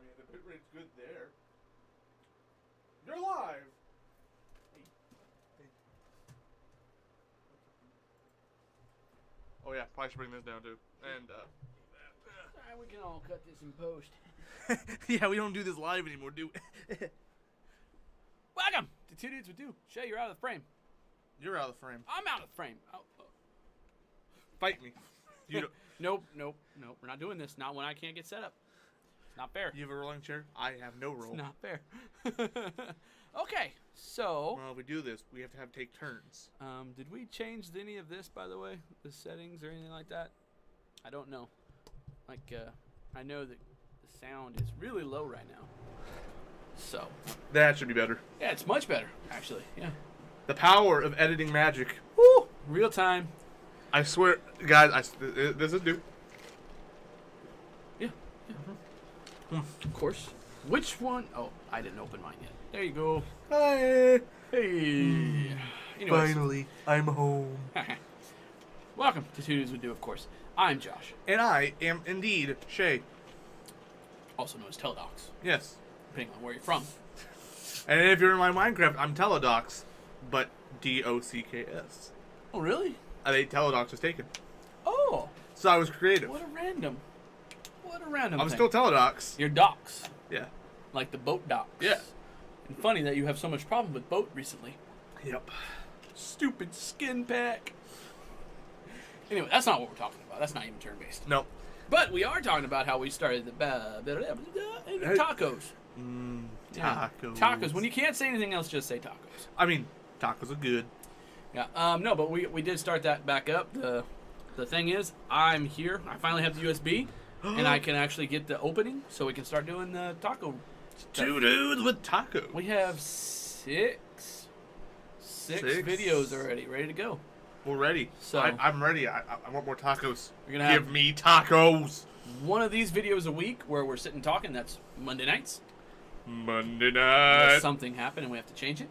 mean, the bit rate's good there. You're live! Oh yeah, probably should bring this down too. And Alright, we can all cut this in post. yeah, we don't do this live anymore, do we? Welcome to Two Dudes with Dew. Shay, you're out of the frame. You're out of the frame. I'm out of the frame. Oh. Fight me. You Nope. We're not doing this. Not when I can't get set up. It's not fair. You have a rolling chair? I have no roll. It's not fair. Okay, so... Well, if we do this, we have to take turns. Did we change any of this, by the way? The settings or anything like that? I don't know. Like, I know that the sound is really low right now. So. That should be better. Yeah, it's much better, actually. Yeah. The power of editing magic. Woo! Real time. I swear, guys, this is Dew. Yeah. Of course. Which one? Oh, I didn't open mine yet. There you go. Hi. Hey. Anyways. Finally, I'm home. Welcome to Two Dudes with Dew, of course. I'm Josh. And I am indeed Shay. Also known as Teledocs, Yes. depending on where you're from. And if you're in my Minecraft, I'm Teledocs, but DOCKS. Oh, really? I think Teledocs was taken. Oh. So I was creative. What a random I'm thing. still Teledocs. You're docs. Yeah. Like the boat docs. Yeah. And funny that you have so much problem with boat recently. Yep. Stupid skin pack. Anyway, that's not what we're talking about. That's not even turn-based. No. But we are talking about how we started the tacos. Yeah. Tacos. Tacos. When you can't say anything else, just say tacos. I mean, tacos are good. Yeah. No, but we did start that back up. The thing is, I'm here. I finally have the USB, and I can actually get the opening, so we can start doing the taco. Two dudes with tacos. We have six videos already ready to go. We're ready. So I'm ready. I want more tacos. We're gonna Give me tacos. One of these videos a week where we're sitting talking. That's Monday nights. Monday Unless night. something happened and we have to change it.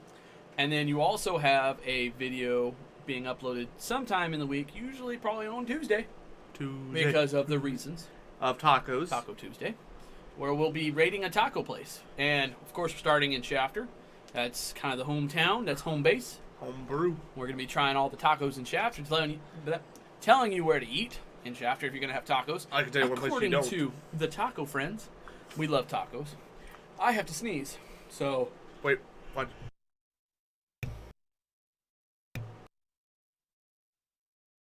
And then you also have a video being uploaded sometime in the week, usually probably on Tuesday, because of the reasons. Of tacos. Taco Tuesday, where we'll be rating a taco place. And, of course, we're starting in Shafter. That's kind of the hometown. That's home base. Home brew. We're going to be trying all the tacos in Shafter, telling you where to eat in Shafter if you're going to have tacos. I can tell you one place you don't. According to the taco friends, we love tacos. I have to sneeze, so... Wait, what?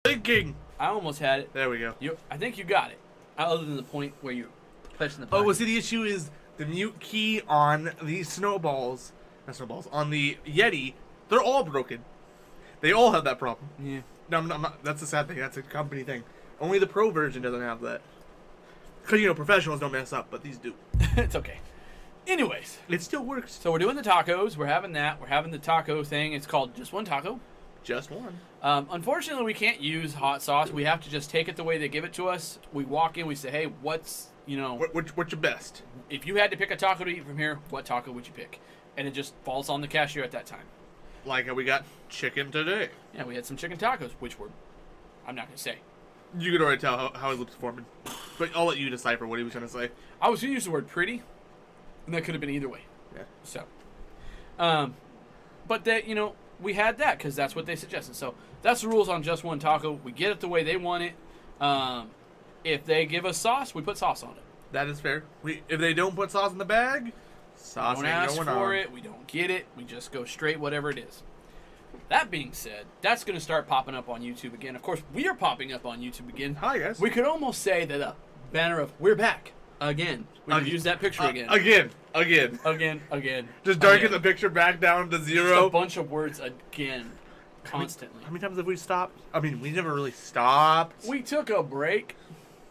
Thinking. I almost had it. There we go. I think you got it. Other than the point where you're pressing the Oh, button. well, see, the issue is the mute key on the snowballs, on the Yeti, they're all broken. They all have that problem. Yeah. No, I'm not, that's the sad thing. That's a company thing. Only the pro version doesn't have that. Because, professionals don't mess up, but these do. It's okay. Anyways. It still works. So we're doing the tacos. We're having that. We're having the taco thing. It's called Just One Taco. Just one. Unfortunately, we can't use hot sauce. We have to just take it the way they give it to us. We walk in. We say, hey, what's If you had to pick a taco to eat from here, what taco would you pick? And it just falls on the cashier at that time. Like we got chicken today. Yeah, we had some chicken tacos, which were, I'm not going to say. You could already tell how his lips forming. But I'll let you decipher what he was trying to say. I was going to use the word pretty, and that could have been either way. Yeah. So, but that, we had that because that's what they suggested. So that's the rules on Just One Taco. We get it the way they want it. If they give us sauce, we put sauce on it. That is fair. If they don't put sauce in the bag, sauce don't ain't ask going for on. it. We don't get it. We just go straight whatever it is. That being said, that's going to start popping up on YouTube again. Of course, we are popping up on YouTube again. Hi, guys. We could almost say that a banner of "We're back again." We could use that picture again. Again. Just darken the picture back down to 0. Just a bunch of words again, constantly. How many times have we stopped? I mean, we never really stopped. We took a break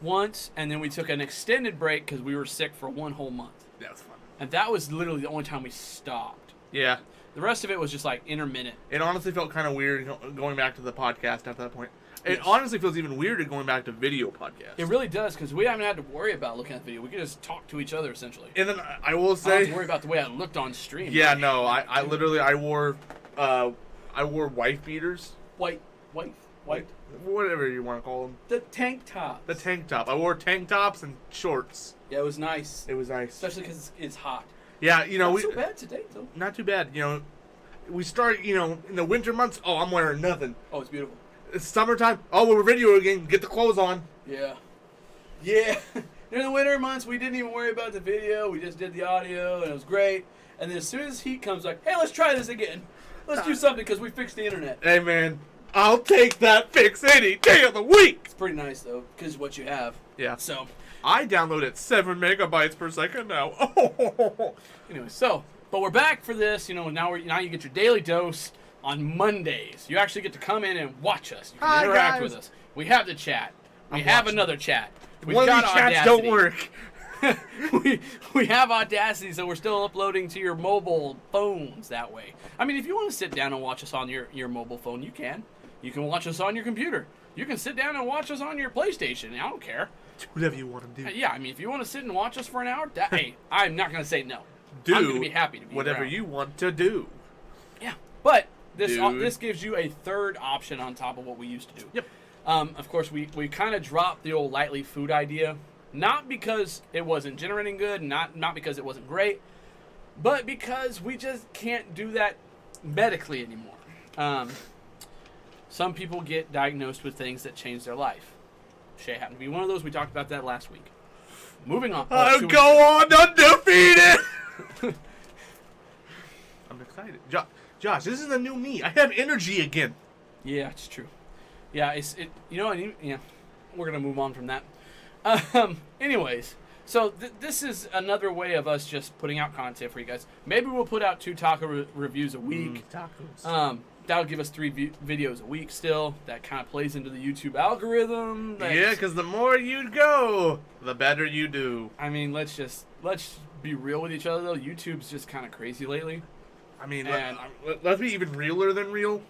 once, and then we took an extended break because we were sick for 1 whole month. That was fun. And that was literally the only time we stopped. Yeah. The rest of it was just like intermittent. It honestly felt kind of weird going back to the podcast at that point. It Yes. honestly feels even weirder going back to video podcasts. It really does, because we haven't had to worry about looking at the video. We can just talk to each other, essentially. And then I will I don't say, have to worry about the way I looked on stream. yeah, no, I literally I wore wife beaters. Wife. White. Whatever you want to call them. The tank top. The tank top. I wore tank tops and shorts. Yeah, it was nice. It was nice. Especially because it's hot. Yeah, you know. Not so bad today, though. Not too bad. You know, we start, you know, in the winter months, oh, I'm wearing nothing. Oh, it's beautiful. It's summertime. Oh, we're video again. Get the clothes on. Yeah. Yeah. During the winter months, we didn't even worry about the video. We just did the audio, and it was great. And then as soon as heat comes, like, hey, let's try this again. Let's do something because we fixed the internet. Hey, man. I'll take that fix any day of the week. It's pretty nice, though, because what you have. Yeah. So. I download at 7 megabytes per second now. Oh. Anyway, but we're back for this. You know, now you get your daily dose on Mondays. You actually get to come in and watch us. You can Hi, interact guys. with us. We have the chat. We I'm have watching. another chat. We've One of got these chats Audacity. don't work. we have Audacity, so we're still uploading to your mobile phones that way. I mean, if you want to sit down and watch us on your mobile phone, you can. You can watch us on your computer. You can sit down and watch us on your PlayStation. I don't care. Whatever you want to do. Yeah, I mean, if you want to sit and watch us for an hour, hey, I'm not going to say no. Do I'm going to be happy to be whatever around. you want to do. Yeah, but this Dude. gives you a third option on top of what we used to do. Yep. Of course, we kind of dropped the old lightly food idea, not because it wasn't generating good, not because it wasn't great, but because we just can't do that medically anymore. Some people get diagnosed with things that change their life. Shay happened to be one of those. We talked about that last week. Moving on. I'll go on undefeated. I'm excited. Josh, this is the new me. I have energy again. Yeah, it's true. Yeah, we're gonna move on from that. Anyways, so this is another way of us just putting out content for you guys. Maybe we'll put out 2 taco reviews a week. Tacos. That'll give us 3 videos a week still. That kind of plays into the YouTube algorithm. Yeah, because the more you go, the better you do. I mean, let's be real with each other, though. YouTube's just kind of crazy lately. I mean, And- let's be even realer than real.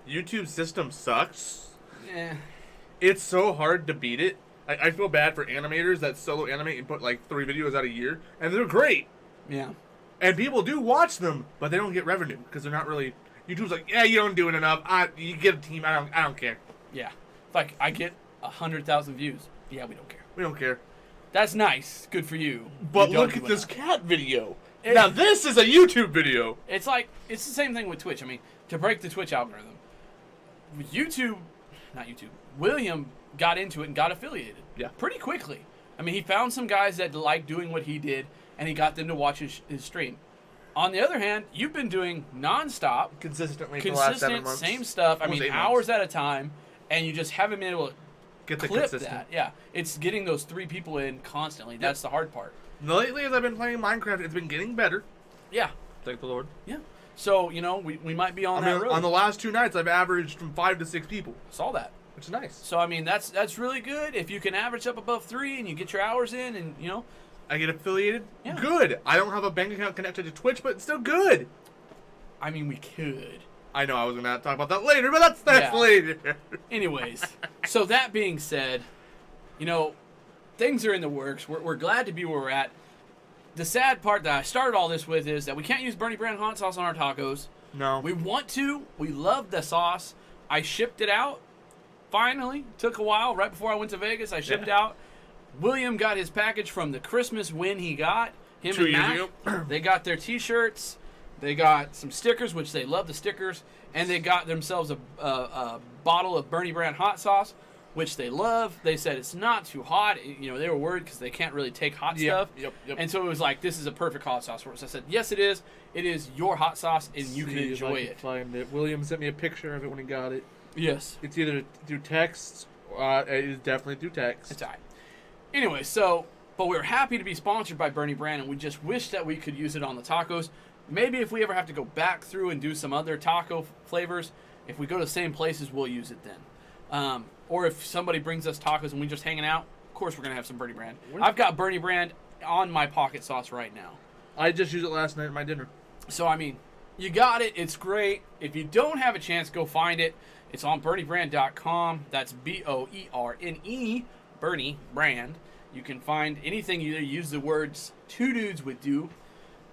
YouTube's system sucks. Eh. It's so hard to beat it. I feel bad for animators that solo animate and put like 3 videos out a year, and they're great. Yeah. And people do watch them, but they don't get revenue because they're not really. YouTube's like, yeah, you don't do it enough. You get a team. I don't care. Yeah. It's like I get 100,000 views. Yeah, we don't care. We don't care. That's nice. Good for you. But You don't look do at this enough. cat video. Now this is a YouTube video. It's like it's the same thing with Twitch. I mean, to break the Twitch algorithm, William got into it and got affiliated. Yeah. Pretty quickly. I mean, he found some guys that liked doing what he did, and he got them to watch his stream. On the other hand, you've been doing nonstop, Consistently for the last 7 consistent, months. same stuff. I Almost mean, 8 months. hours at a time, and you just haven't been able to Get the clip consistent. that. Yeah, it's getting those 3 people in constantly. That's the hard part. Lately, as I've been playing Minecraft, it's been getting better. Yeah, Thank the Lord. yeah. So we might be on I that mean, road. on the last 2 nights, I've averaged from 5 to 6 people, Saw that. which is nice. So I mean, that's really good. If you can average up above 3 and you get your hours in, and I get affiliated. Yeah. Good. I don't have a bank account connected to Twitch, but it's still good. I mean, we could. I know I was gonna talk about that later, but that's Yeah. later. Anyways, so that being said, things are in the works. We're glad to be where we're at. The sad part that I started all this with is that we can't use Bernie brand hot sauce on our tacos. No. We want to. We love the sauce. I shipped it out. Finally. Took a while. Right before I went to Vegas, I shipped out. William got his package from the Christmas win he got. Him 2 and years Mac. ago. They got their T-shirts. They got some stickers, which they love the stickers. And they got themselves a bottle of Bernie brand hot sauce, which they love. They said it's not too hot. They were worried because they can't really take hot stuff. Yep. And so it was like, this is a perfect hot sauce for us. I said, yes, it is. It is your hot sauce, and you can See if I enjoy can it. Find it. William sent me a picture of it when he got it. Yes. It's either through text. It is definitely through text. It's all right. Anyway, but we're happy to be sponsored by Bernie Brand, and we just wish that we could use it on the tacos. Maybe if we ever have to go back through and do some other taco flavors, if we go to the same places, we'll use it then. Or if somebody brings us tacos and we just hanging out, of course we're going to have some Bernie Brand. I've got Bernie Brand on my pocket sauce right now. I just used it last night at my dinner. So, I mean, you got it. It's great. If you don't have a chance, go find it. It's on BernieBrand.com. That's BOERNE, Bernie Brand. You can find anything. You use the words 2 dudes with Dew,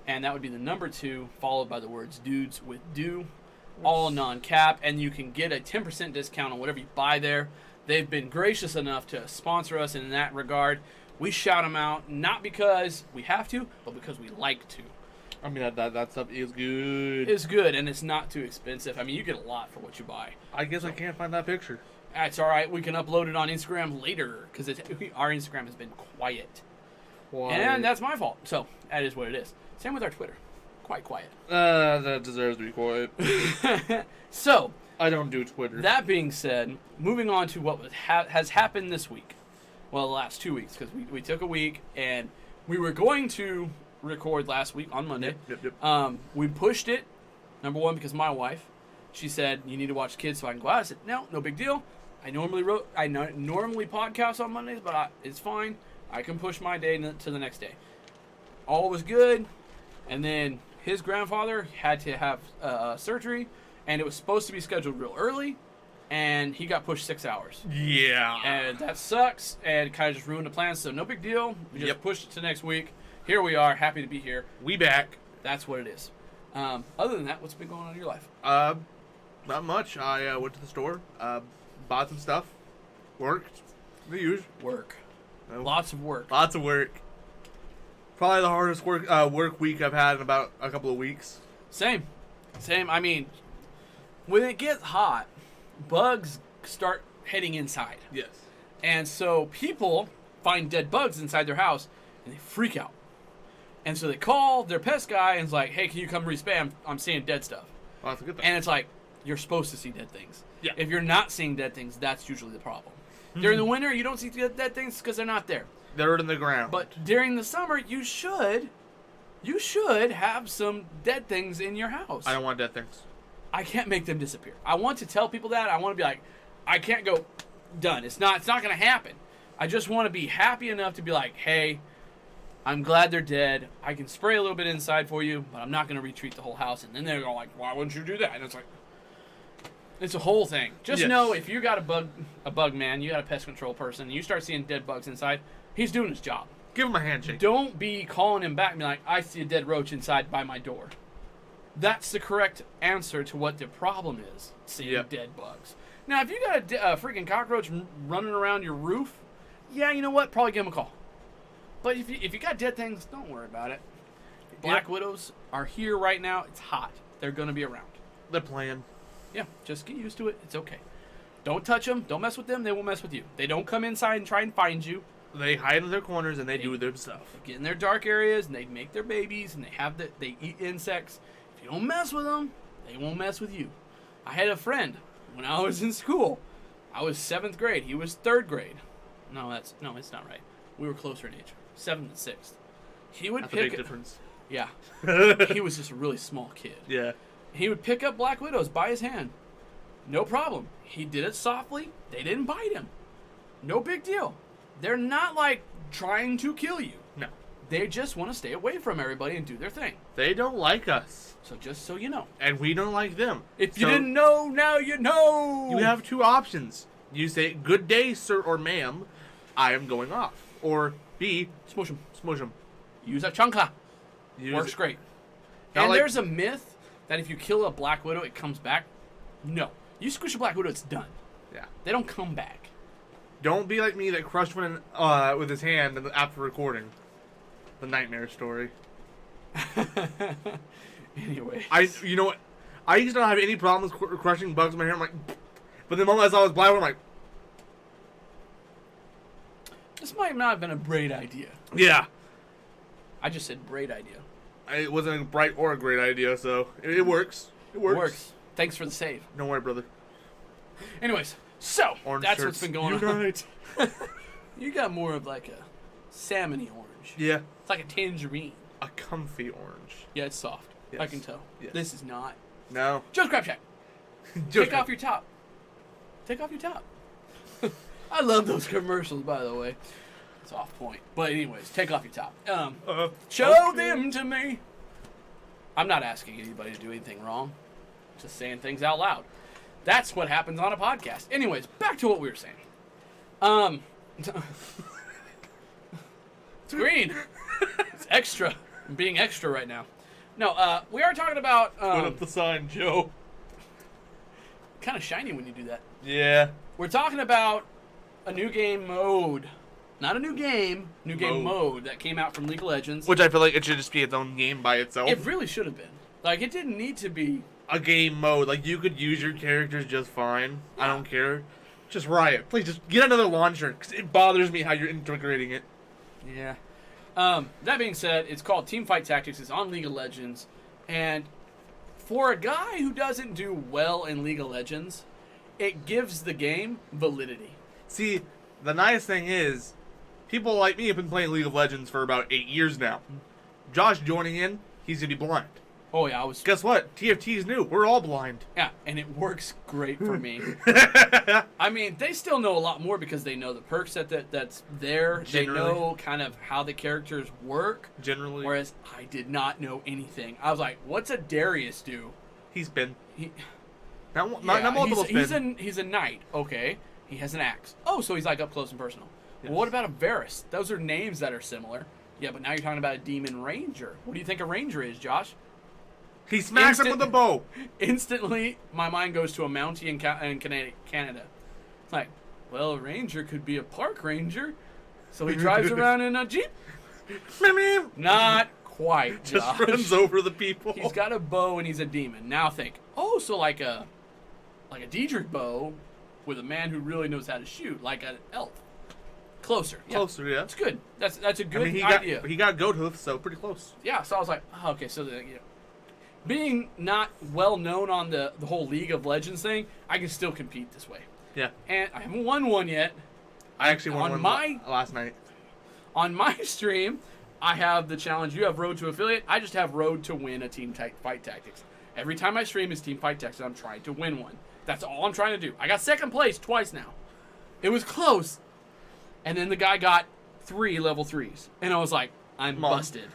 and that would be the number 2, followed by the words dudes with Dew. all non-cap, and you can get a 10% discount on whatever you buy there. They've been gracious enough to sponsor us in that regard. We shout them out, not because we have to, but because we like to. I mean, that stuff is good. It's good, and it's not too expensive. I mean, you get a lot for what you buy. I guess I can't find that picture. That's all right. We can upload it on Instagram later, because our Instagram has been quiet. And that's my fault. So, that is what it is. Same with our Twitter. Quite quiet. That deserves to be quiet. So, I don't do Twitter. That being said, moving on to what has happened this week. Well, the last 2 weeks, because we took a week, and we were going to record last week on Monday. Yep. We pushed it, number one, because my wife, she said, you need to watch kids so I can go out. I said, no big deal. I normally podcast on Mondays, but it's fine. I can push my day to the next day. All was good, and then his grandfather had to have surgery, and it was supposed to be scheduled real early, and he got pushed 6 hours. Yeah. And that sucks, and kind of just ruined the plans, so no big deal. We just pushed it to next week. Here we are, happy to be here. We back. That's what it is. Other than that, what's been going on in your life? Not much. I went to the store, bought some stuff, worked, the usual. Work. Oh. Lots of work. Lots of work. Probably the hardest work week I've had in about a couple of weeks. Same. I mean, when it gets hot, bugs start heading inside. Yes. And so people find dead bugs inside their house, and they freak out. And so they call their pest guy and it's like, hey, can you come respay? I'm seeing dead stuff. Well, that's a good thing. And it's like, you're supposed to see dead things. Yeah. If you're not seeing dead things, that's usually the problem. During the winter, you don't see dead things because they're not there. They're in the ground. But during the summer, you should have some dead things in your house. I don't want dead things. I can't make them disappear. I want to tell people that. I want to be like, I can't go, done. It's not going to happen. I just want to be happy enough to be like, hey, I'm glad they're dead. I can spray a little bit inside for you, but I'm not going to retreat the whole house. And then they're going like, why wouldn't you do that? And it's like, it's a whole thing. Just know if you got a bug man, you got a pest control person, and you start seeing dead bugs inside, he's doing his job. Give him a handshake. Don't be calling him back and be like, I see a dead roach inside by my door. That's the correct answer to what the problem is, seeing dead bugs. Now, if you got a freaking cockroach running around your roof, yeah, you know what? Probably give him a call. But if you got dead things, don't worry about it. Black widows are here right now. It's hot. They're going to be around. They're playing. Yeah, just get used to it. It's okay. Don't touch them. Don't mess with them. They won't mess with you. They don't come inside and try and find you. They hide in their corners and they do their stuff. They get in their dark areas and they make their babies and they eat insects. If you don't mess with them, they won't mess with you. I had a friend when I was in school. I was 7th grade. He was 3rd grade. No, it's not right. We were closer in age. 7th and 6th. He would That's pick a big difference. Yeah. He was just a really small kid. Yeah. He would pick up black widows by his hand. No problem. He did it softly. They didn't bite him. No big deal. They're not like trying to kill you. No. They just want to stay away from everybody and do their thing. They don't like us. So just so you know. And we don't like them. If you didn't know, now you know. You have two options. You say, good day, sir or ma'am. I am going off. Or B, Smush them. Smush them. Use a chancla. Works great. And there's a myth that if you kill a black widow, it comes back. No. You squish a black widow, it's done. Yeah. They don't come back. Don't be like me that crushed one with his hand after recording. The nightmare story. Anyway. You know what? I used to not have any problems crushing bugs in my hair. I'm like, but the moment I saw this black one, I'm like, this might not have been a great idea. yeah. I just said great idea. It wasn't a bright or a great idea, so it works. It works. Thanks for the save. Don't worry, brother. Anyways, so Orange that's shirts. what's been going on. You got more of like a salmony orange. Yeah. It's like a tangerine. A comfy orange. Yeah, it's soft. Yes. I can tell. Yes. This is not. No. Joe's Crab Shack. Take off your top. Take off your top. I love those commercials, by the way. It's off point. But anyways, take off your top. Show them to me. I'm not asking anybody to do anything wrong. Just saying things out loud. That's what happens on a podcast. Anyways, back to what we were saying. It's green. It's extra. I'm being extra right now. No, we are talking about... Put up the sign, Joe. kind of shiny when you do that. Yeah. We're talking about a new game mode. Not a new game mode that came out from League of Legends. Which I feel like it should just be its own game by itself. It really should have been. Like, it didn't need to be a game mode. Like, you could use your characters just fine. Yeah. I don't care. Just Riot. Please, just get another launcher, because it bothers me how you're integrating it. Yeah. That being said, it's called Teamfight Tactics. It's on League of Legends. And for a guy who doesn't do well in League of Legends, it gives the game validity. See, the nice thing is, people like me have been playing League of Legends for about 8 years now. Josh joining in, he's going to be blind. Oh, yeah, I was... Guess what? TFT's new. We're all blind. Yeah, and it works great for me. I mean, they still know a lot more because they know the perks that's there. Generally. They know kind of how the characters work. Generally. Whereas I did not know anything. I was like, what's a Darius do? He's been. He, Not yeah, multiple spin. he's a knight. Okay. He has an axe. Oh, so he's like up close and personal. Yes. Well, what about a Varus? Those are names that are similar. Yeah, but now you're talking about a demon ranger. What do you think a ranger is, Josh? He smacks him with a bow. Instantly, my mind goes to a Mountie in Canada. It's like, well, a ranger could be a park ranger, so he drives around in a Jeep? Not quite, Just Josh. runs over the people. He's got a bow and he's a demon. Now think, oh, so like a Diedrich bow with a man who really knows how to shoot, like an elf. Closer. Yeah. Closer, yeah. It's good. That's a good he idea. He got goat hoof, so pretty close. Yeah, so I was like, oh, okay, so being not well known on the whole League of Legends thing, I can still compete this way. Yeah. And I haven't won one yet. I actually won On one last night. On my stream, I have the challenge. You have Road to Affiliate. I just have Road to win a Fight Tactics. Every time I stream is Teamfight Tactics, and I'm trying to win one. That's all I'm trying to do. I got second place twice now. It was close. And then the guy got 3 level 3s. And I was like, I'm busted.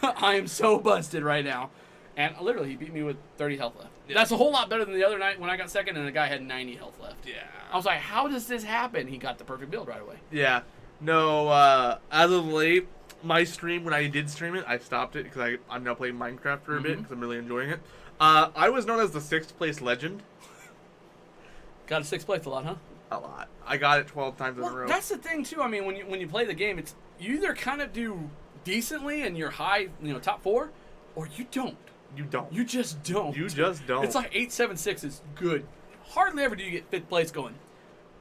I am so busted right now. And literally, he beat me with 30 health left. Yeah. That's a whole lot better than the other night when I got second and the guy had 90 health left. Yeah. I was like, how does this happen? He got the perfect build right away. Yeah. No, as of late, my stream, when I did stream it, I stopped it because I'm now playing Minecraft for a bit because I'm really enjoying it. I was known as the 6th place legend. Got a 6th place a lot, huh? A lot. I got it 12 times in a row. That's the thing, too. I mean, when you play the game, it's you either kind of do decently and you're high, top 4, or you don't. You don't. You just don't. You just don't. It's like 8-7-6 is good. Hardly ever do you get 5th place going.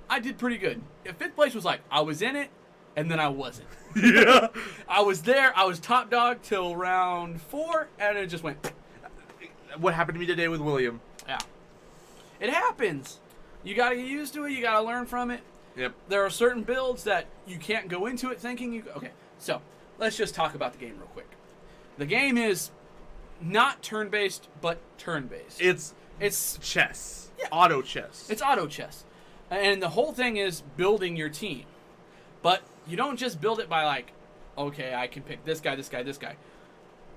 I did pretty good. If 5th place was like, I was in it, and then I wasn't. Yeah. I was there, I was top dog till round 4, and it just went. What happened to me today with William? Yeah. It happens. You gotta get used to it, you gotta learn from it. Yep. There are certain builds that you can't go into it thinking you... Okay, so let's just talk about the game real quick. The game is not turn-based, but turn-based. It's chess. Yeah. Auto chess. It's auto chess. And the whole thing is building your team. But you don't just build it by like, okay, I can pick this guy, this guy, this guy.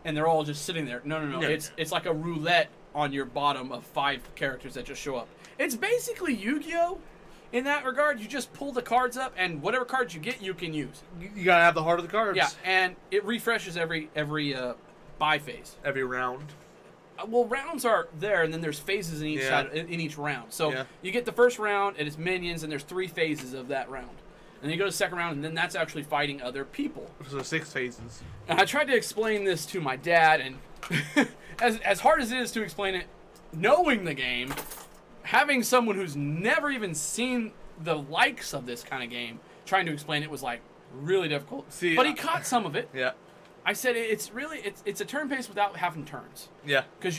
And they're all just sitting there. No. Yeah. It's like a roulette on your bottom of 5 characters that just show up. It's basically Yu-Gi-Oh! In that regard. You just pull the cards up, and whatever cards you get, you can use. You gotta have the heart of the cards. Yeah, and it refreshes every buy phase. Every round. Well, rounds are there, and then there's phases in each side, in each round. So you get the first round, and it's minions, and there's 3 phases of that round. And then you go to the second round, and then that's actually fighting other people. So 6 phases. And I tried to explain this to my dad, and as hard as it is to explain it, knowing the game, having someone who's never even seen the likes of this kind of game, trying to explain it was like really difficult. See, but he caught some of it. Yeah. I said it's a turn pace without having turns. Yeah. Because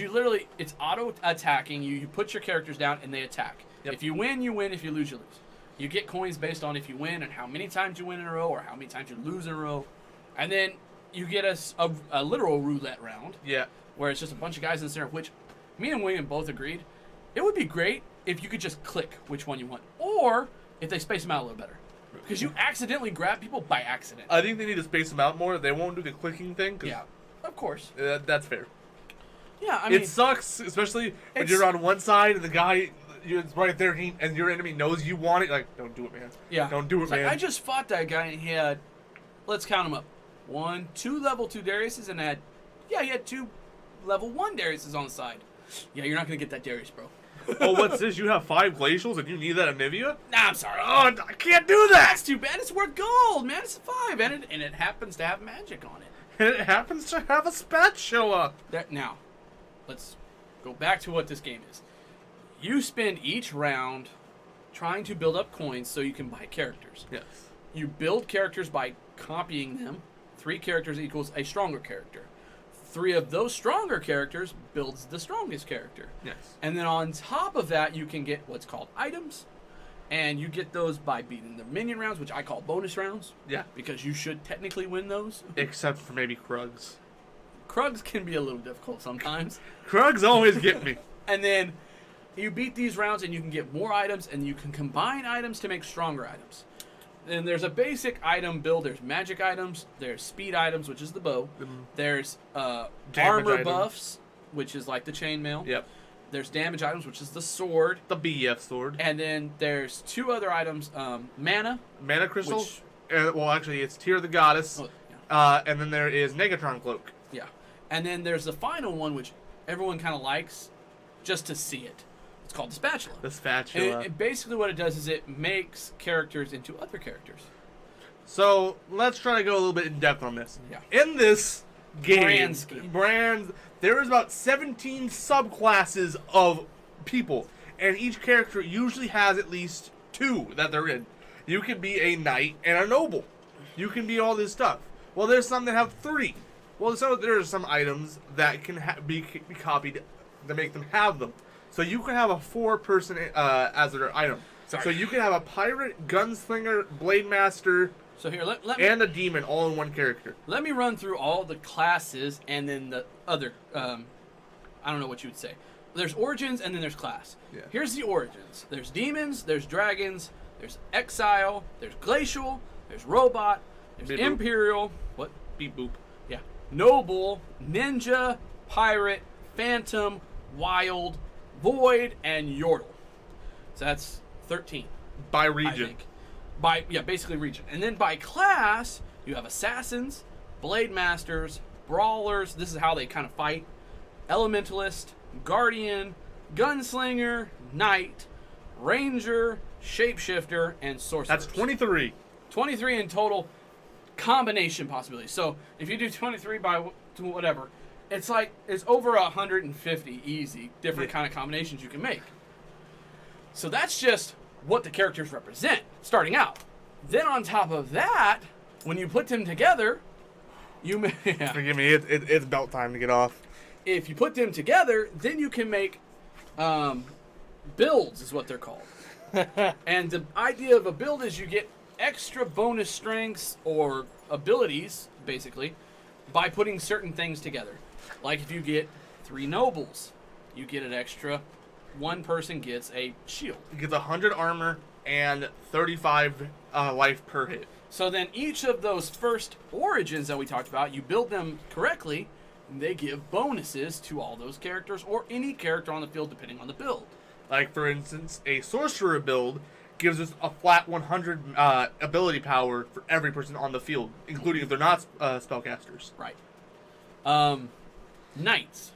it's auto attacking. You put your characters down and they attack. Yep. If you win, you win. If you lose, you lose. You get coins based on if you win and how many times you win in a row or how many times you lose in a row. And then you get a literal roulette round. Yeah. Where it's just a bunch of guys in the center, which me and William both agreed. It would be great if you could just click which one you want. Or if they space them out a little better. Because you accidentally grab people by accident. I think they need to space them out more. They won't do the clicking thing. Yeah, of course. That's fair. Yeah, I mean... It sucks, especially when you're on one side and the guy is right there and your enemy knows you want it. Like, don't do it, man. Yeah. Don't do it, man. Like, I just fought that guy and he had... Let's count them up. 2 level 2 Dariuses and he had 2 level 1 Dariuses on the side. Yeah, you're not going to get that Darius, bro. Oh, what's this? You have 5 glacials and you need that Anivia? Nah, I'm sorry. Oh, I can't do that! That's too bad. It's worth gold, man. It's 5, and it happens to have magic on it. And it happens to have a spatula. Now, let's go back to what this game is. You spend each round trying to build up coins so you can buy characters. Yes. You build characters by copying them. 3 characters equals a stronger character. 3 of those stronger characters builds the strongest character. Yes. And then on top of that, you can get what's called items. And you get those by beating the minion rounds, which I call bonus rounds. Yeah. Because you should technically win those. Except for maybe Krugs. Krugs can be a little difficult sometimes. Krugs always get me. And then you beat these rounds and you can get more items and you can combine items to make stronger items. And there's a basic item build. There's magic items. There's speed items, which is the bow. There's armor item. buffs, which is like the chainmail. Yep. There's damage items, which is the sword. The BF sword. And then there's 2 other items, mana. Mana crystal. Which, Well, actually, it's Tear the Goddess. oh, yeah. And then there is Negatron Cloak. Yeah. And then there's the final one, which everyone kind of likes just to see it. It's called the spatula. The spatula. And basically what it does is it makes characters into other characters. So, let's try to go a little bit in depth on this. Yeah. In this game, Brand scheme. there is about 17 subclasses of people, and each character usually has at least 2 that they're in. You can be a knight and a noble. You can be all this stuff. Well, there's some that have 3. Well, so there are some items that can be copied to make them have them. So you can have a 4-person as their item. Sorry. So you can have a pirate, gunslinger, blade master, So here, let me and a demon all in one character. let me run through all the classes and then the other. I don't know what you would say. There's origins and then there's class. Yeah. Here's the origins. There's demons. There's dragons. There's exile. There's glacial. There's robot. There's Beep boop. imperial. What? Beep boop. Yeah. Noble, ninja, pirate, phantom, wild, void, and yordle. So that's 13. By I region. think. Basically region. And then by class, you have assassins, blade masters, brawlers. This is how they kind of fight. Elementalist, guardian, gunslinger, knight, ranger, shapeshifter, and sorcerer. That's 23. 23 in total combination possibilities. So if you do 23 by whatever, it's over 150 easy different kind of combinations you can make. So that's just what the characters represent starting out. Then on top of that, when you put them together, you may, Forgive me, it's about time to get off. if you put them together, then you can make builds is what they're called. And the idea of a build is you get extra bonus strengths or abilities, basically, by putting certain things together. Like if you get 3 nobles, you get an extra. One person gets a shield. It gets 100 armor and 35 life per hit. So then each of those first origins that we talked about, you build them correctly, and they give bonuses to all those characters or any character on the field depending on the build. Like, for instance, a sorcerer build gives us a flat 100 ability power for every person on the field, including if they're not spellcasters. Right. Knights.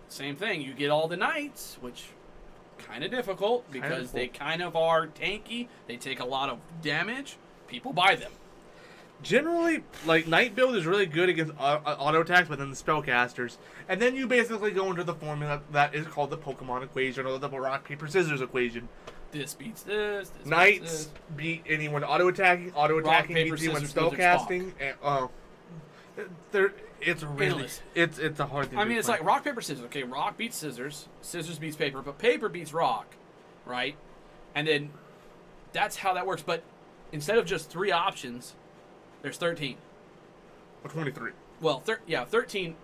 Same thing. You get all the knights, which kind of difficult because they kind of are tanky. They take a lot of damage. People buy them. Generally, like, knight build is really good against auto attacks, but then the spellcasters. And then you basically go into the formula that is called the Pokemon equation, or the rock, paper, scissors equation. This beats this. This Knights beats this. beat anyone auto attacking paper, beats anyone scissors, wizards, spellcasting. It's really Endless. it's a hard thing. I to mean, it's play. like rock, paper, scissors. Okay, rock beats scissors. Scissors beats paper, but paper beats rock, right? And then that's how that works. But instead of just 3 options, there's 13. Or 23. Well, 13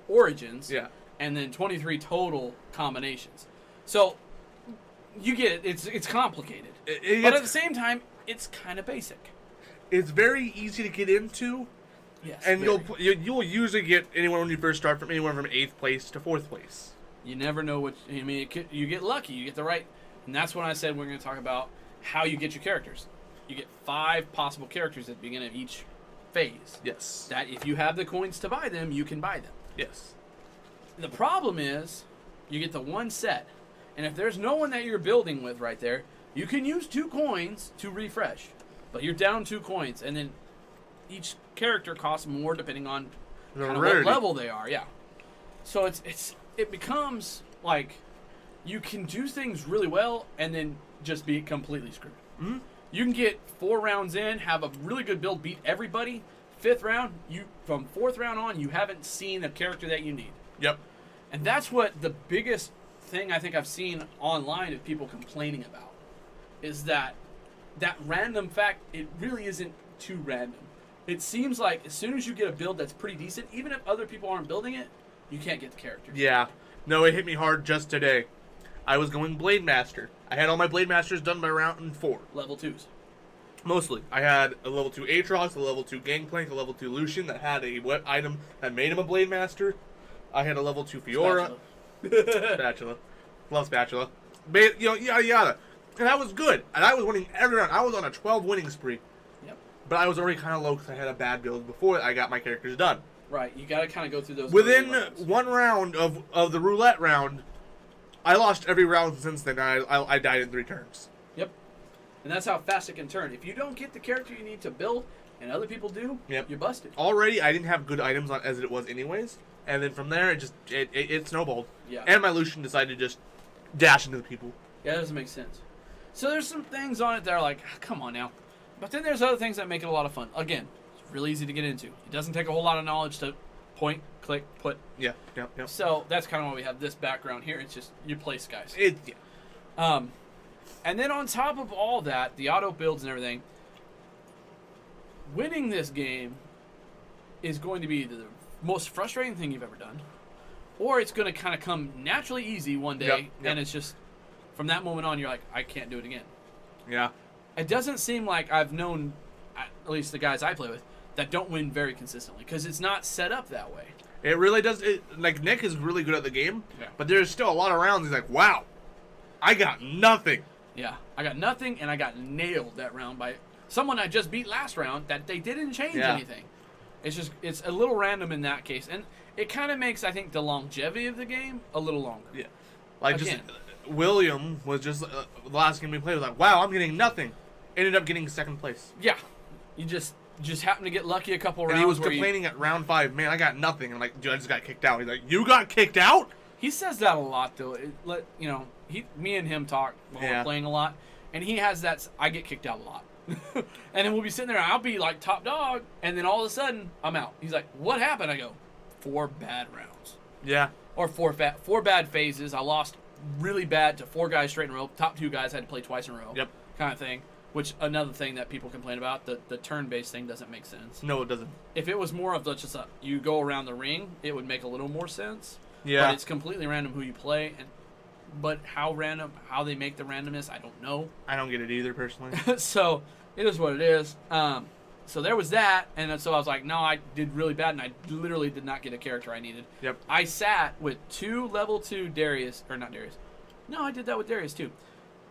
origins. Yeah. And then 23 total combinations. So you get it. It's complicated. But at the same time, it's kind of basic. It's very easy to get into. Yes. And very. you'll usually get anyone when you first start from anyone from 8th place to 4th place. You never know what. I mean, you get lucky. You get the right. And that's when I said we're going to talk about how you get your characters. You get 5 possible characters at the beginning of each phase. Yes. That if you have the coins to buy them, you can buy them. Yes. The problem is, you get the one set, And if there's no one that you're building with right there, you can use 2 coins to refresh. But you're down 2 coins, and then each character costs more depending on kind of what level they are. Yeah. So it becomes like you can do things really well and then just be completely screwed. Mm-hmm. You can get 4 rounds in, have a really good build, beat everybody. 5th round, from 4th round on, you haven't seen the character that you need. Yep. And that's what the biggest thing I think I've seen online of people complaining about is that random fact, it really isn't too random. It seems like as soon as you get a build that's pretty decent, even if other people aren't building it, you can't get the character. Yeah. No, it hit me hard just today. I was going Blade Master. I had all my Blade Masters done by round 4. Level 2s. Mostly. I had a level 2 Aatrox, a level 2 Gangplank, a level 2 Lucian that had a wet item that made him a Blade Master. I had a level 2 Fiora. Spatula. Love Spatula. Yada yada. And that was good. And I was winning every round. I was on a 12 winning spree. Yep. But I was already kind of low because I had a bad build before I got my characters done. Right. You got to kind of go through those. Within 1 round of the roulette round, I lost every round since then. I died in 3 turns. Yep. And that's how fast it can turn. If you don't get the character you need to build, and other people do, yep, you're busted. Already, I didn't have good items on as it was anyways. And then from there, it snowballed. Yeah. And my Lucian decided to just dash into the people. Yeah, that doesn't make sense. So there's some things on it that are like, come on now. But then there's other things that make it a lot of fun. Again, it's really easy to get into. It doesn't take a whole lot of knowledge to point, click, put. Yeah. So that's kind of why we have this background here. It's just you place guys. Yeah. And then on top of all that, the auto builds and everything, winning this game is going to be the most frustrating thing you've ever done, or it's going to kind of come naturally easy one day, yep. And it's just from that moment on, you're like, I can't do it again. Yeah. It doesn't seem like I've known, at least the guys I play with, that don't win very consistently because it's not set up that way. It really does. Like, Nick is really good at the game, yeah, but there's still a lot of rounds he's like, wow, I got nothing. Yeah, I got nothing, and I got nailed that round by someone I just beat last round that they didn't change anything. It's a little random in that case, and it kind of makes, I think, the longevity of the game a little longer. Yeah. Like, again, just William was just the last game we played was like, wow, I'm getting nothing. Ended up getting 2nd place. Yeah, you just happened to get lucky a couple rounds. And he was complaining at round 5, man, I got nothing. I'm like, dude, I just got kicked out. He's like, you got kicked out? He says that a lot, though. Me and him talk while we're playing a lot, and he has that. I get kicked out a lot, and then we'll be sitting there. I'll be like top dog, and then all of a sudden I'm out. He's like, "What happened?" I go, 4 bad rounds. Yeah. Or 4 bad phases. I lost really bad to 4 guys straight in a row. Top 2 guys had to play twice in a row. Yep. Kind of thing. Which another thing that people complain about, the turn-based thing doesn't make sense. No, it doesn't. If it was more of just you go around the ring, it would make a little more sense. Yeah. But it's completely random who you play, but how they make the randomness, I don't know. I don't get it either, personally. So it is what it is. So there was that, and so I was like, no, I did really bad, and I literally did not get a character I needed. Yep. I sat with 2 level 2 Darius, or not Darius. No, I did that with Darius too.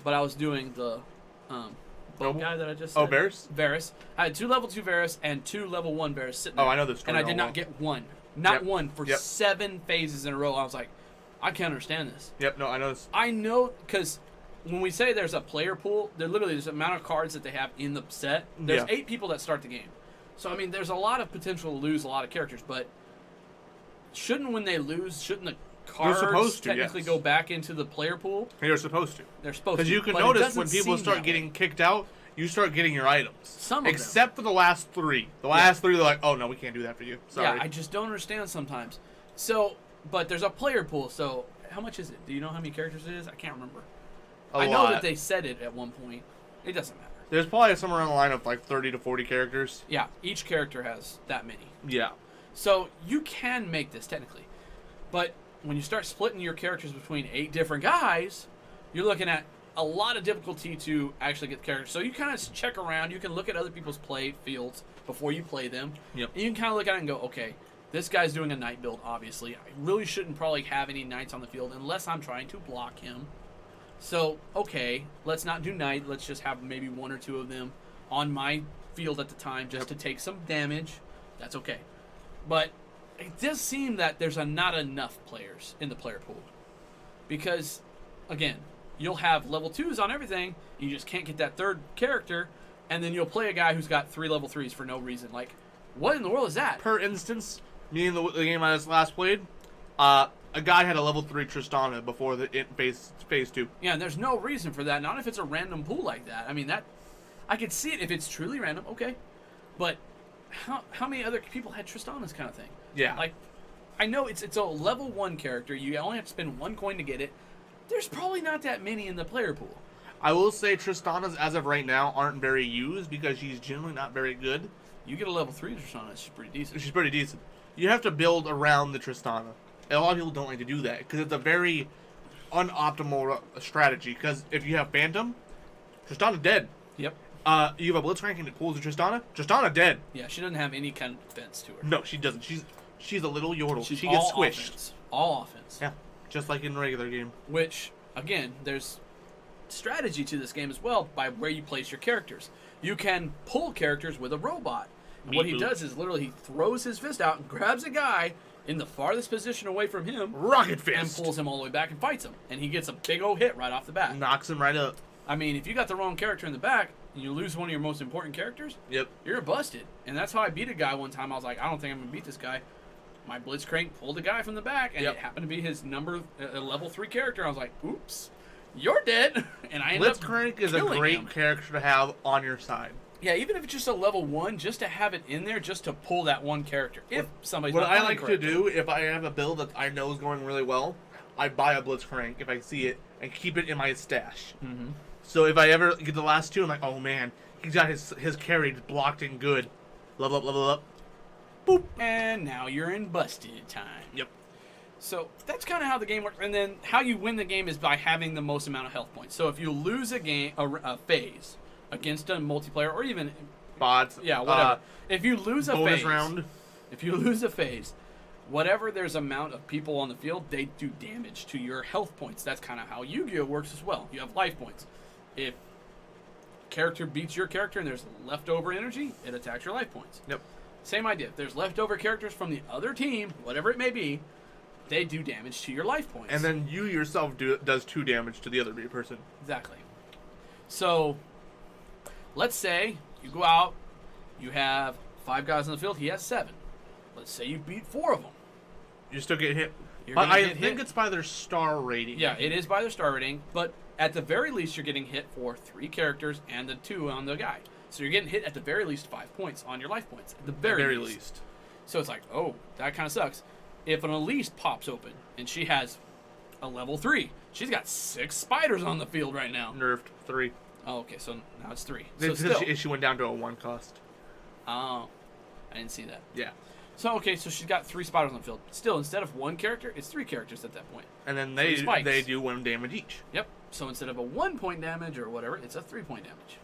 But I was doing the bow guy that I just said. Oh, Varus? Varus. I had 2 level 2 Varus and 2 level 1 Varus sitting there. Oh, I know this story. And I did not get one. Not one for Yep. 7 phases in a row. I was like, I can't understand this. Yep, no, I know this. I know, because when we say there's a player pool, there's the amount of cards that they have in the set. There's 8 people that start the game. So, I mean, there's a lot of potential to lose a lot of characters, but when they lose, shouldn't the cards technically go back into the player pool? You're supposed to. They're supposed to. Because you can notice when people start getting kicked out, you start getting your items. Some of them. Except for the last 3. The last 3, they're like, oh, no, we can't do that for you. Sorry. Yeah, I just don't understand sometimes. So, but there's a player pool, so how much is it? Do you know how many characters it is? I can't remember. I know that they said it at one point. It doesn't matter. There's probably somewhere on the line of like 30 to 40 characters. Yeah, each character has that many. Yeah. So you can make this technically. But when you start splitting your characters between 8 different guys, you're looking at a lot of difficulty to actually get the characters. So you kind of check around. You can look at other people's play fields before you play them. Yep. And you can kind of look at it and go, okay, this guy's doing a knight build, obviously. I really shouldn't probably have any knights on the field unless I'm trying to block him. So, okay, let's not do knight. Let's just have maybe 1 or 2 of them on my field at the time just to take some damage. That's okay. But it does seem that there's not enough players in the player pool. Because again, you'll have level 2s on everything. You just can't get that third character, and then you'll play a guy who's got 3 level 3s for no reason. Like, what in the world is that? Per instance, me in the game I just last played, a guy had a level 3 Tristana before phase 2. Yeah, and there's no reason for that. Not if it's a random pool like that. I mean, that I could see it if it's truly random. Okay, but how many other people had Tristanas kind of thing? Yeah. Like, I know it's a level 1 character. You only have to spend 1 coin to get it. There's probably not that many in the player pool. I will say Tristanas, as of right now, aren't very used because she's generally not very good. You get a level 3 Tristana, she's pretty decent. She's pretty decent. You have to build around the Tristana. And a lot of people don't like to do that because it's a very unoptimal strategy. Because if you have Phantom, Tristana dead. Yep. You have a Blitzcrank and it pulls the Tristana. Tristana dead. Yeah, she doesn't have any kind of defense to her. No, she doesn't. She's a little yordle. She's She gets all squished. Offense. All offense. Yeah, just like in a regular game. Which, again, there's strategy to this game as well by where you place your characters. You can pull characters with a robot. And what he does is literally he throws his fist out and grabs a guy in the farthest position away from him. Rocket fist. And pulls him all the way back and fights him. And he gets a big old hit right off the bat. Knocks him right up. I mean, if you got the wrong character in the back and you lose one of your most important characters, Yep. you're busted. And that's how I beat a guy one time. I was like, I don't think I'm going to beat this guy. My Blitzcrank pulled a guy from the back, and it happened to be his level 3 character. I was like, oops, you're dead. And I ended up Blitzcrank is a great character to have on your side. Yeah, even if it's just a level 1, just to have it in there, just to pull that one character. If somebody's What not I playing like to do, if I have a build that I know is going really well, I buy a Blitzcrank if I see it and keep it in my stash. Mm-hmm. So if I ever get the last 2, I'm like, oh man, he's got his carry blocked and good. Level up, level up. Boop. And now you're in busted time. Yep. So that's kind of how the game works. And then how you win the game is by having the most amount of health points. So if you lose a phase against a multiplayer or even Bots. yeah, whatever. If you lose a bonus phase, round. If you lose a phase, whatever there's amount of people on the field, they do damage to your health points. That's kind of how Yu-Gi-Oh works as well. You have life points. If character beats your character and there's leftover energy, it attacks your life points. Yep. Same idea. If there's leftover characters from the other team, whatever it may be, they do damage to your life points. And then you yourself does 2 damage to the other person. Exactly. So, let's say you go out, you have 5 guys on the field, he has 7. Let's say you beat 4 of them. You still get hit. You're But gonna I get think hit. it's by their star rating. Yeah, it is by their star rating, but at the very least, you're getting hit for 3 characters and the 2 on the guy. So you're getting hit at the very least 5 points on your life points. At the very least. So it's like, oh, that kind of sucks. If an Elise pops open and she has a level 3, she's got 6 spiders on the field right now. Nerfed 3. Oh, okay, so now it's 3. So She went down to a 1 cost. Oh, I didn't see that. Yeah. So, okay, so she's got 3 spiders on the field. Still, instead of 1 character, it's 3 characters at that point. And then spikes. they do 1 damage each. Yep. So instead of a 1-point damage or whatever, it's a 3-point damage.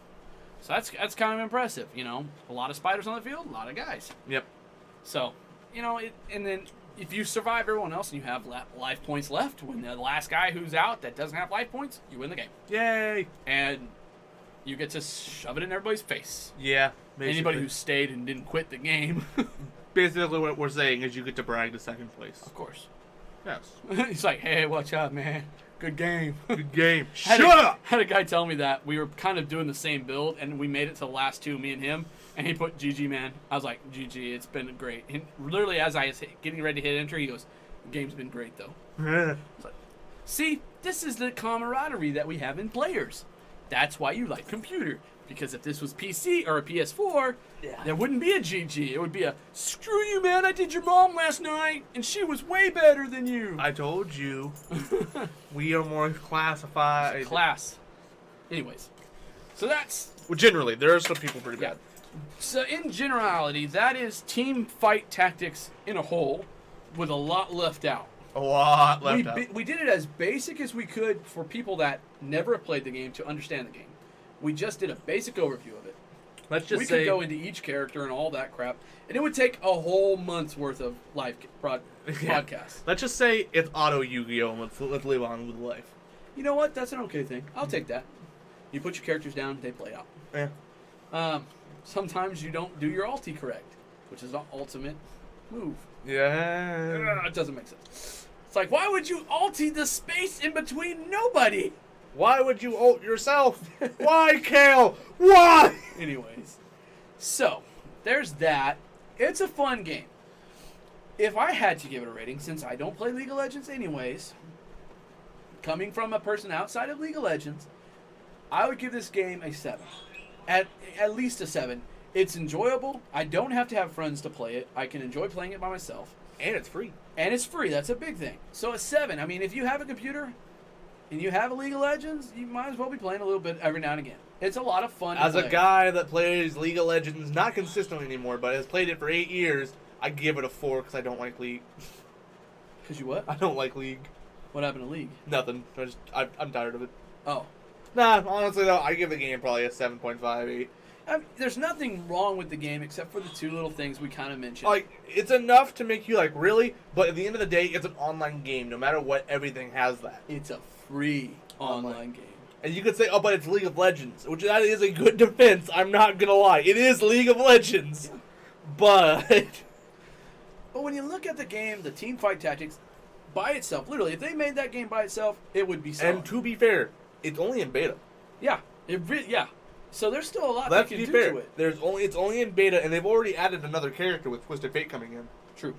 So that's kind of impressive, you know. A lot of spiders on the field, a lot of guys. Yep. So, you know, and then if you survive everyone else and you have life points left, when the last guy who's out that doesn't have life points, you win the game. Yay! And you get to shove it in everybody's face. Yeah. Basically. Anybody who stayed and didn't quit the game. Basically what we're saying is you get to brag to 2nd place. Of course. Yes. He's like, hey, watch out, man. Good game. Good game. Shut up! Had a guy tell me that we were kind of doing the same build, and we made it to the last 2, me and him, and he put GG, man. I was like, GG, it's been great. And literally, as I was getting ready to hit enter, he goes, the game's been great, though. Like, see, this is the camaraderie that we have in players. That's why you like computer. Because if this was PC or a PS4, there wouldn't be a GG. It would be a, screw you, man, I did your mom last night, and she was way better than you. I told you. We are more classified. Class. Anyways, so that's... Well, generally, there are some people pretty bad. So in generality, that is Teamfight Tactics in a whole, with a lot left out. A lot left out. We did it as basic as we could for people that never have played the game to understand the game. We just did a basic overview of it. Let's just we say could go into each character and all that crap, and it would take a whole month's worth of live podcast. Let's just say it's auto Yu-Gi-Oh! And let's live on with life. You know what? That's an okay thing. I'll take that. You put your characters down, they play out. Yeah. Sometimes you don't do your ulti correct, which is the ultimate move. Yeah. It doesn't make sense. It's like, why would you alter the space in between nobody? Why would you ult yourself? Why, Kale? Why? Anyways, so there's that. It's a fun game. If I had to give it a rating, since I don't play League of Legends anyways, coming from a person outside of League of Legends, I would give this game a 7. At least a 7. It's enjoyable. I don't have to have friends to play it. I can enjoy playing it by myself. And it's free. And it's free. That's a big thing. So a 7. I mean, if you have a computer and you have a League of Legends, you might as well be playing a little bit every now and again. It's a lot of fun. As a guy that plays League of Legends, not consistently anymore, but has played it for 8 years, I give it a 4 because I don't like League. Because you what? I don't like League. What happened to League? Nothing. I'm tired of it. Oh. Nah, honestly though, I give the game probably a 7.5, 8. I mean, there's nothing wrong with the game except for the two little things we kind of mentioned. Like, it's enough to make you like, really? But at the end of the day, it's an online game. No matter what, everything has that. It's a free online game. And you could say, oh, but it's League of Legends, which that is a good defense. I'm not going to lie. It is League of Legends. Yeah. But when you look at the game, the Teamfight Tactics, by itself, literally, if they made that game by itself, it would be solid. And to be fair, it's only in beta. Yeah. Yeah. So there's still a lot Let's they be can do fair. to it. It's only in beta, and they've already added another character with Twisted Fate coming in. True.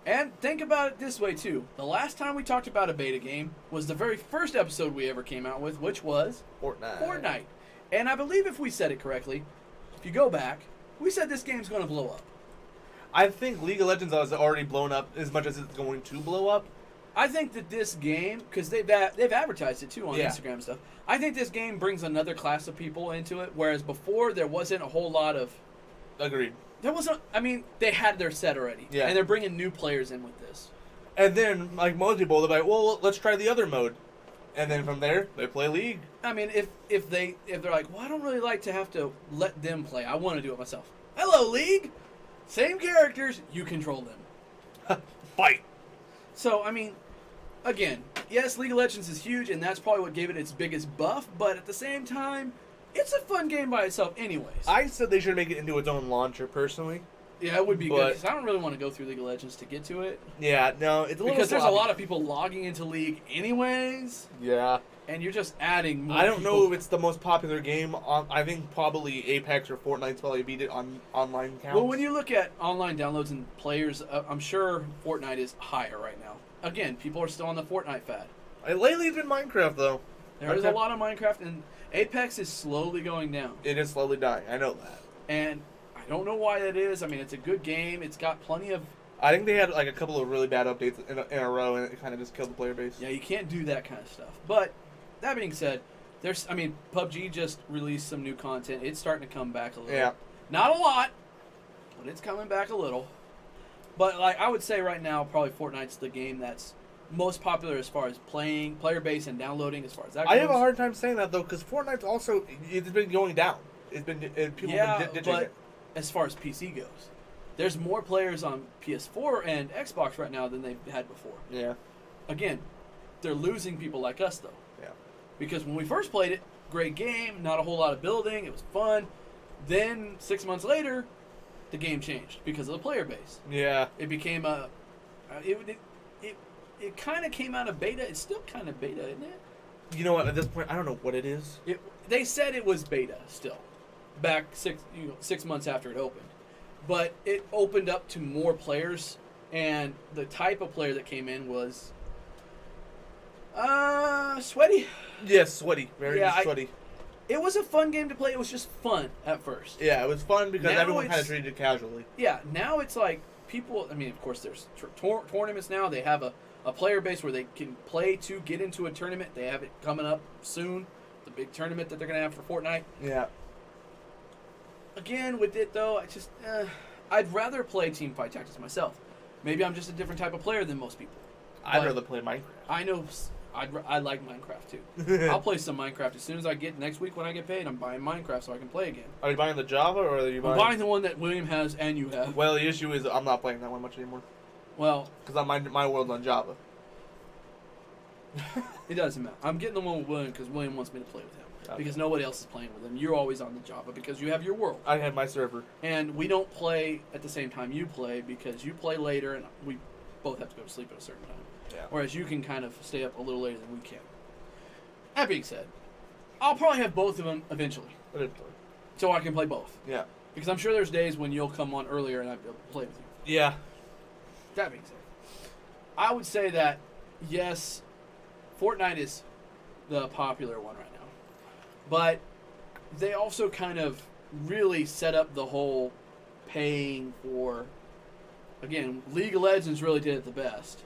And think about it this way, too. The last time we talked about a beta game was the very first episode we ever came out with, which was Fortnite. And I believe if we said it correctly, if you go back, we said this game's going to blow up. I think League of Legends has already blown up as much as it's going to blow up. I think that this game, because they've advertised it too on Instagram and stuff, I think this game brings another class of people into it, whereas before there wasn't a whole lot of... Agreed. There wasn't... I mean, they had their set already. Yeah. And they're bringing new players in with this. And then, like most people, they're like, well, let's try the other mode. And then from there, they play League. I mean, if they're like, well, I don't really like to have to let them play. I want to do it myself. Hello, League! Same characters, you control them. Fight! So, I mean... Again, yes, League of Legends is huge, and that's probably what gave it its biggest buff, but at the same time, it's a fun game by itself anyways. I said they should make it into its own launcher, personally. Yeah, it would be good, because I don't really want to go through League of Legends to get to it. Yeah, no, it's a little Because there's sloppy. a lot of people logging into League anyways, Yeah. and you're just adding more I don't people. know if it's the most popular game. I think probably Apex or Fortnite's probably beat it on online counts. Well, when you look at online downloads and players, I'm sure Fortnite is higher right now. Again, people are still on the Fortnite fad. Lately it's been Minecraft, though. There is a lot of Minecraft, and Apex is slowly going down. It is slowly dying. I know that. And I don't know why that is. I mean, it's a good game. It's got plenty of... I think they had like a couple of really bad updates in a row, and it kind of just killed the player base. Yeah, you can't do that kind of stuff. But that being said, PUBG just released some new content. It's starting to come back a little. Yeah. Not a lot, but it's coming back a little. But like I would say right now, probably Fortnite's the game that's most popular as far as playing, player base, and downloading. As far as that goes. I have a hard time saying that though, because Fortnite's also it's been going down. People have been ditching but it. as far as PC goes, there's more players on PS4 and Xbox right now than they've had before. Yeah. Again, they're losing people like us though. Yeah. Because when we first played it, great game, not a whole lot of building, it was fun. Then 6 months later, the game changed because of the player base. Yeah. It became it kind of came out of beta. It's still kind of beta, isn't it? You know what? At this point, I don't know what it is. They said it was beta still, back 6 months after it opened, but it opened up to more players, and the type of player that came in was sweaty. Yes, sweaty. Very sweaty. It was a fun game to play. It was just fun at first. Yeah, it was fun because Now everyone kind of it's- treated it casually. Yeah, now it's like people. I mean, of course, there's tournaments now. They have a player base where they can play to get into a tournament. They have it coming up soon. The big tournament that they're going to have for Fortnite. Yeah. Again, with it though, I'd rather play Teamfight Tactics myself. Maybe I'm just a different type of player than most people. I'd But rather play Minecraft. I know. I like Minecraft too. I'll play some Minecraft as soon as I get next week when I get paid. I'm buying Minecraft so I can play again. Are you buying the Java or are you I'm buying? buying the one that William has and you have. Well, the issue is I'm not playing that one much anymore Well, because my world's on Java. it doesn't matter. I'm getting the one with William because William wants me to play with him. Okay. Because nobody else is playing with him. You're always on the Java because you have your world. I had my server. And we don't play at the same time you play because you play later and we both have to go to sleep at a certain time. Yeah. Whereas you can kind of stay up a little later than we can. That being said, I'll probably have both of them eventually. So I can play both. Yeah. Because I'm sure there's days when you'll come on earlier and I'll be able to play with you. Yeah. That being said, I would say that, yes, Fortnite is the popular one right now. But they also kind of really set up the whole paying for... Again, League of Legends really did it the best.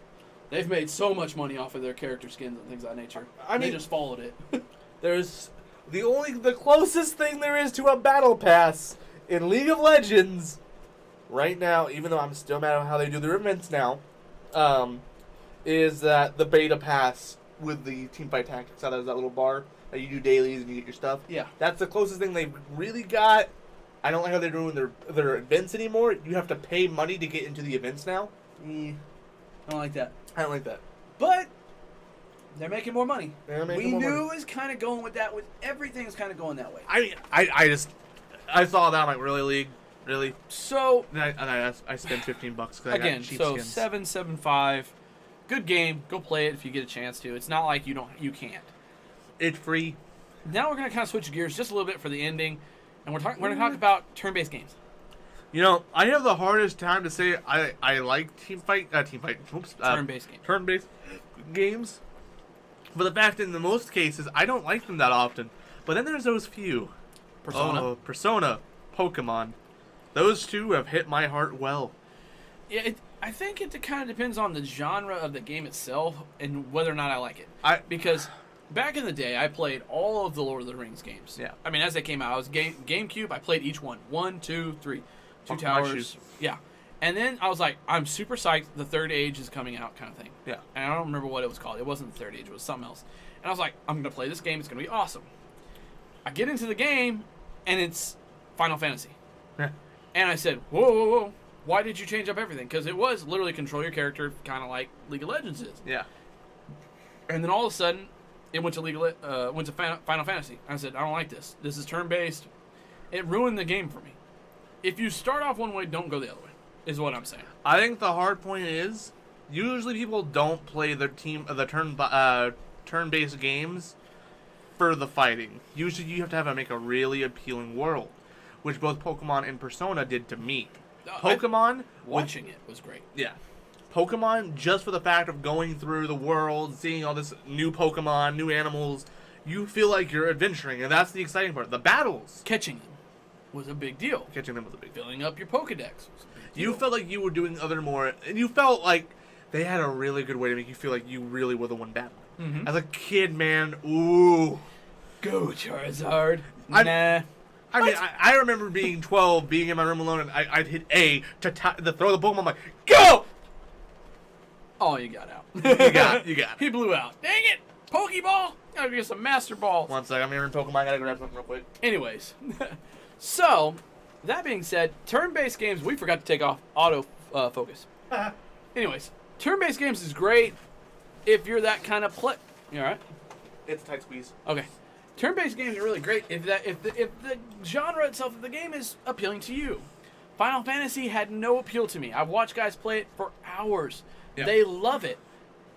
They've made so much money off of their character skins and things of that nature. They just followed it. There's the closest thing there is to a battle pass in League of Legends right now, even though I'm still mad at how they do their events now, is that the beta pass with the Teamfight Tactics. How there's that little bar that you do dailies and you get your stuff. Yeah. That's the closest thing they've really got. I don't like how they're doing their events anymore. You have to pay money to get into the events now. I don't like that. I don't like that. But they're making more money. We knew it was kind of going with that. With everything is kind of going that way. I saw that. I'm like, really, League? Really? So And I spent $15 because I again, got cheap so skins. 775, good game. Go play it if you get a chance to. It's not like you can't. It's free. Now we're gonna kind of switch gears just a little bit for the ending, and we're gonna talk about turn-based games. You know, I have the hardest time to say I like Turn-based games. Turn-based games. For the fact that in the most cases, I don't like them that often. But then there's those few. Persona, Pokemon. Those two have hit my heart well. Yeah, I think it kind of depends on the genre of the game itself and whether or not I like it. Because back in the day, I played all of the Lord of the Rings games. Yeah. I mean, as they came out, I was GameCube. I played each one. 1, 2, 3. Two My Towers. shoes. Yeah. And then I was like, I'm super psyched. The Third Age is coming out, kind of thing. Yeah. And I don't remember what it was called. It wasn't the Third Age. It was something else. And I was like, I'm going to play this game. It's going to be awesome. I get into the game, and it's Final Fantasy. Yeah. And I said, whoa. Why did you change up everything? Because it was literally control your character, kind of like League of Legends is. Yeah. And then all of a sudden, it went to Final Fantasy. I said, I don't like this. This is turn-based. It ruined the game for me. If you start off one way, don't go the other way, is what I'm saying. I think the hard point is, usually people don't play the turn-based games for the fighting. Usually you have to make a really appealing world, which both Pokemon and Persona did to me. Pokemon... Watching it was great. Yeah. Pokemon, just for the fact of going through the world, seeing all this new Pokemon, new animals, you feel like you're adventuring, and that's the exciting part. The battles. Catching them was a big deal. Catching them was a big deal. Filling up your Pokedex was a big deal. You felt like you were doing other more, and you felt like they had a really good way to make you feel like you really were the one battling. Mm-hmm. As a kid, man, ooh. Go, Charizard. I mean, I remember being 12, being in my room alone, and I'd hit A to throw the Pokemon. I'm like, go! Oh, you got out. You got it. He blew out. Dang it! Pokeball! Gotta get some Master Balls. One sec, I'm here in Pokemon. I gotta grab something real quick. Anyways, so, that being said, turn-based games, we forgot to take off auto focus. Anyways, turn-based games is great if you're that kind of play. You alright? It's a tight squeeze. Okay. Turn-based games are really great if the genre itself of the game is appealing to you. Final Fantasy had no appeal to me. I've watched guys play it for hours. Yeah. They love it.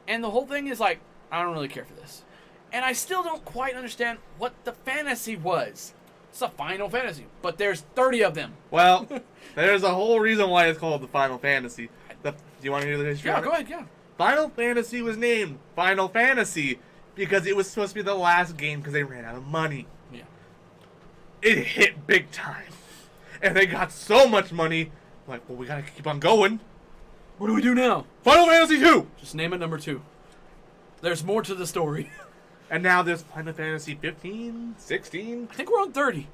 And the whole thing is like, I don't really care for this. And I still don't quite understand what the fantasy was. It's a Final Fantasy, but there's 30 of them. Well, there's a whole reason why it's called the Final Fantasy. Do you want to hear the history? Yeah, of it? go ahead, yeah. Final Fantasy was named Final Fantasy because it was supposed to be the last game because they ran out of money. Yeah. It hit big time. And they got so much money, like, well, we gotta keep on going. What do we do now? Final Fantasy 2! Just name it number 2. There's more to the story. And now there's Final Fantasy 15, 16. I think we're on 30.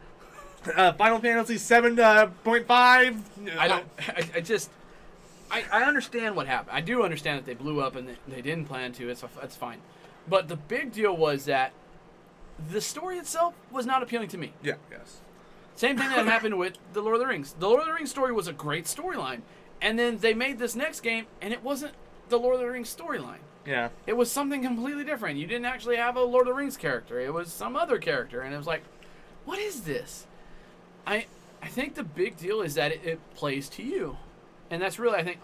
Final Fantasy 7.5. I understand what happened. I do understand that they blew up and they didn't plan to. It's fine. But the big deal was that the story itself was not appealing to me. Yeah, yes. Same thing that happened with The Lord of the Rings. The Lord of the Rings story was a great storyline. And then they made this next game, and it wasn't the Lord of the Rings storyline. Yeah. It was something completely different. You didn't actually have a Lord of the Rings character. It was some other character. And it was like, what is this? I think the big deal is that it plays to you. And that's really, I think,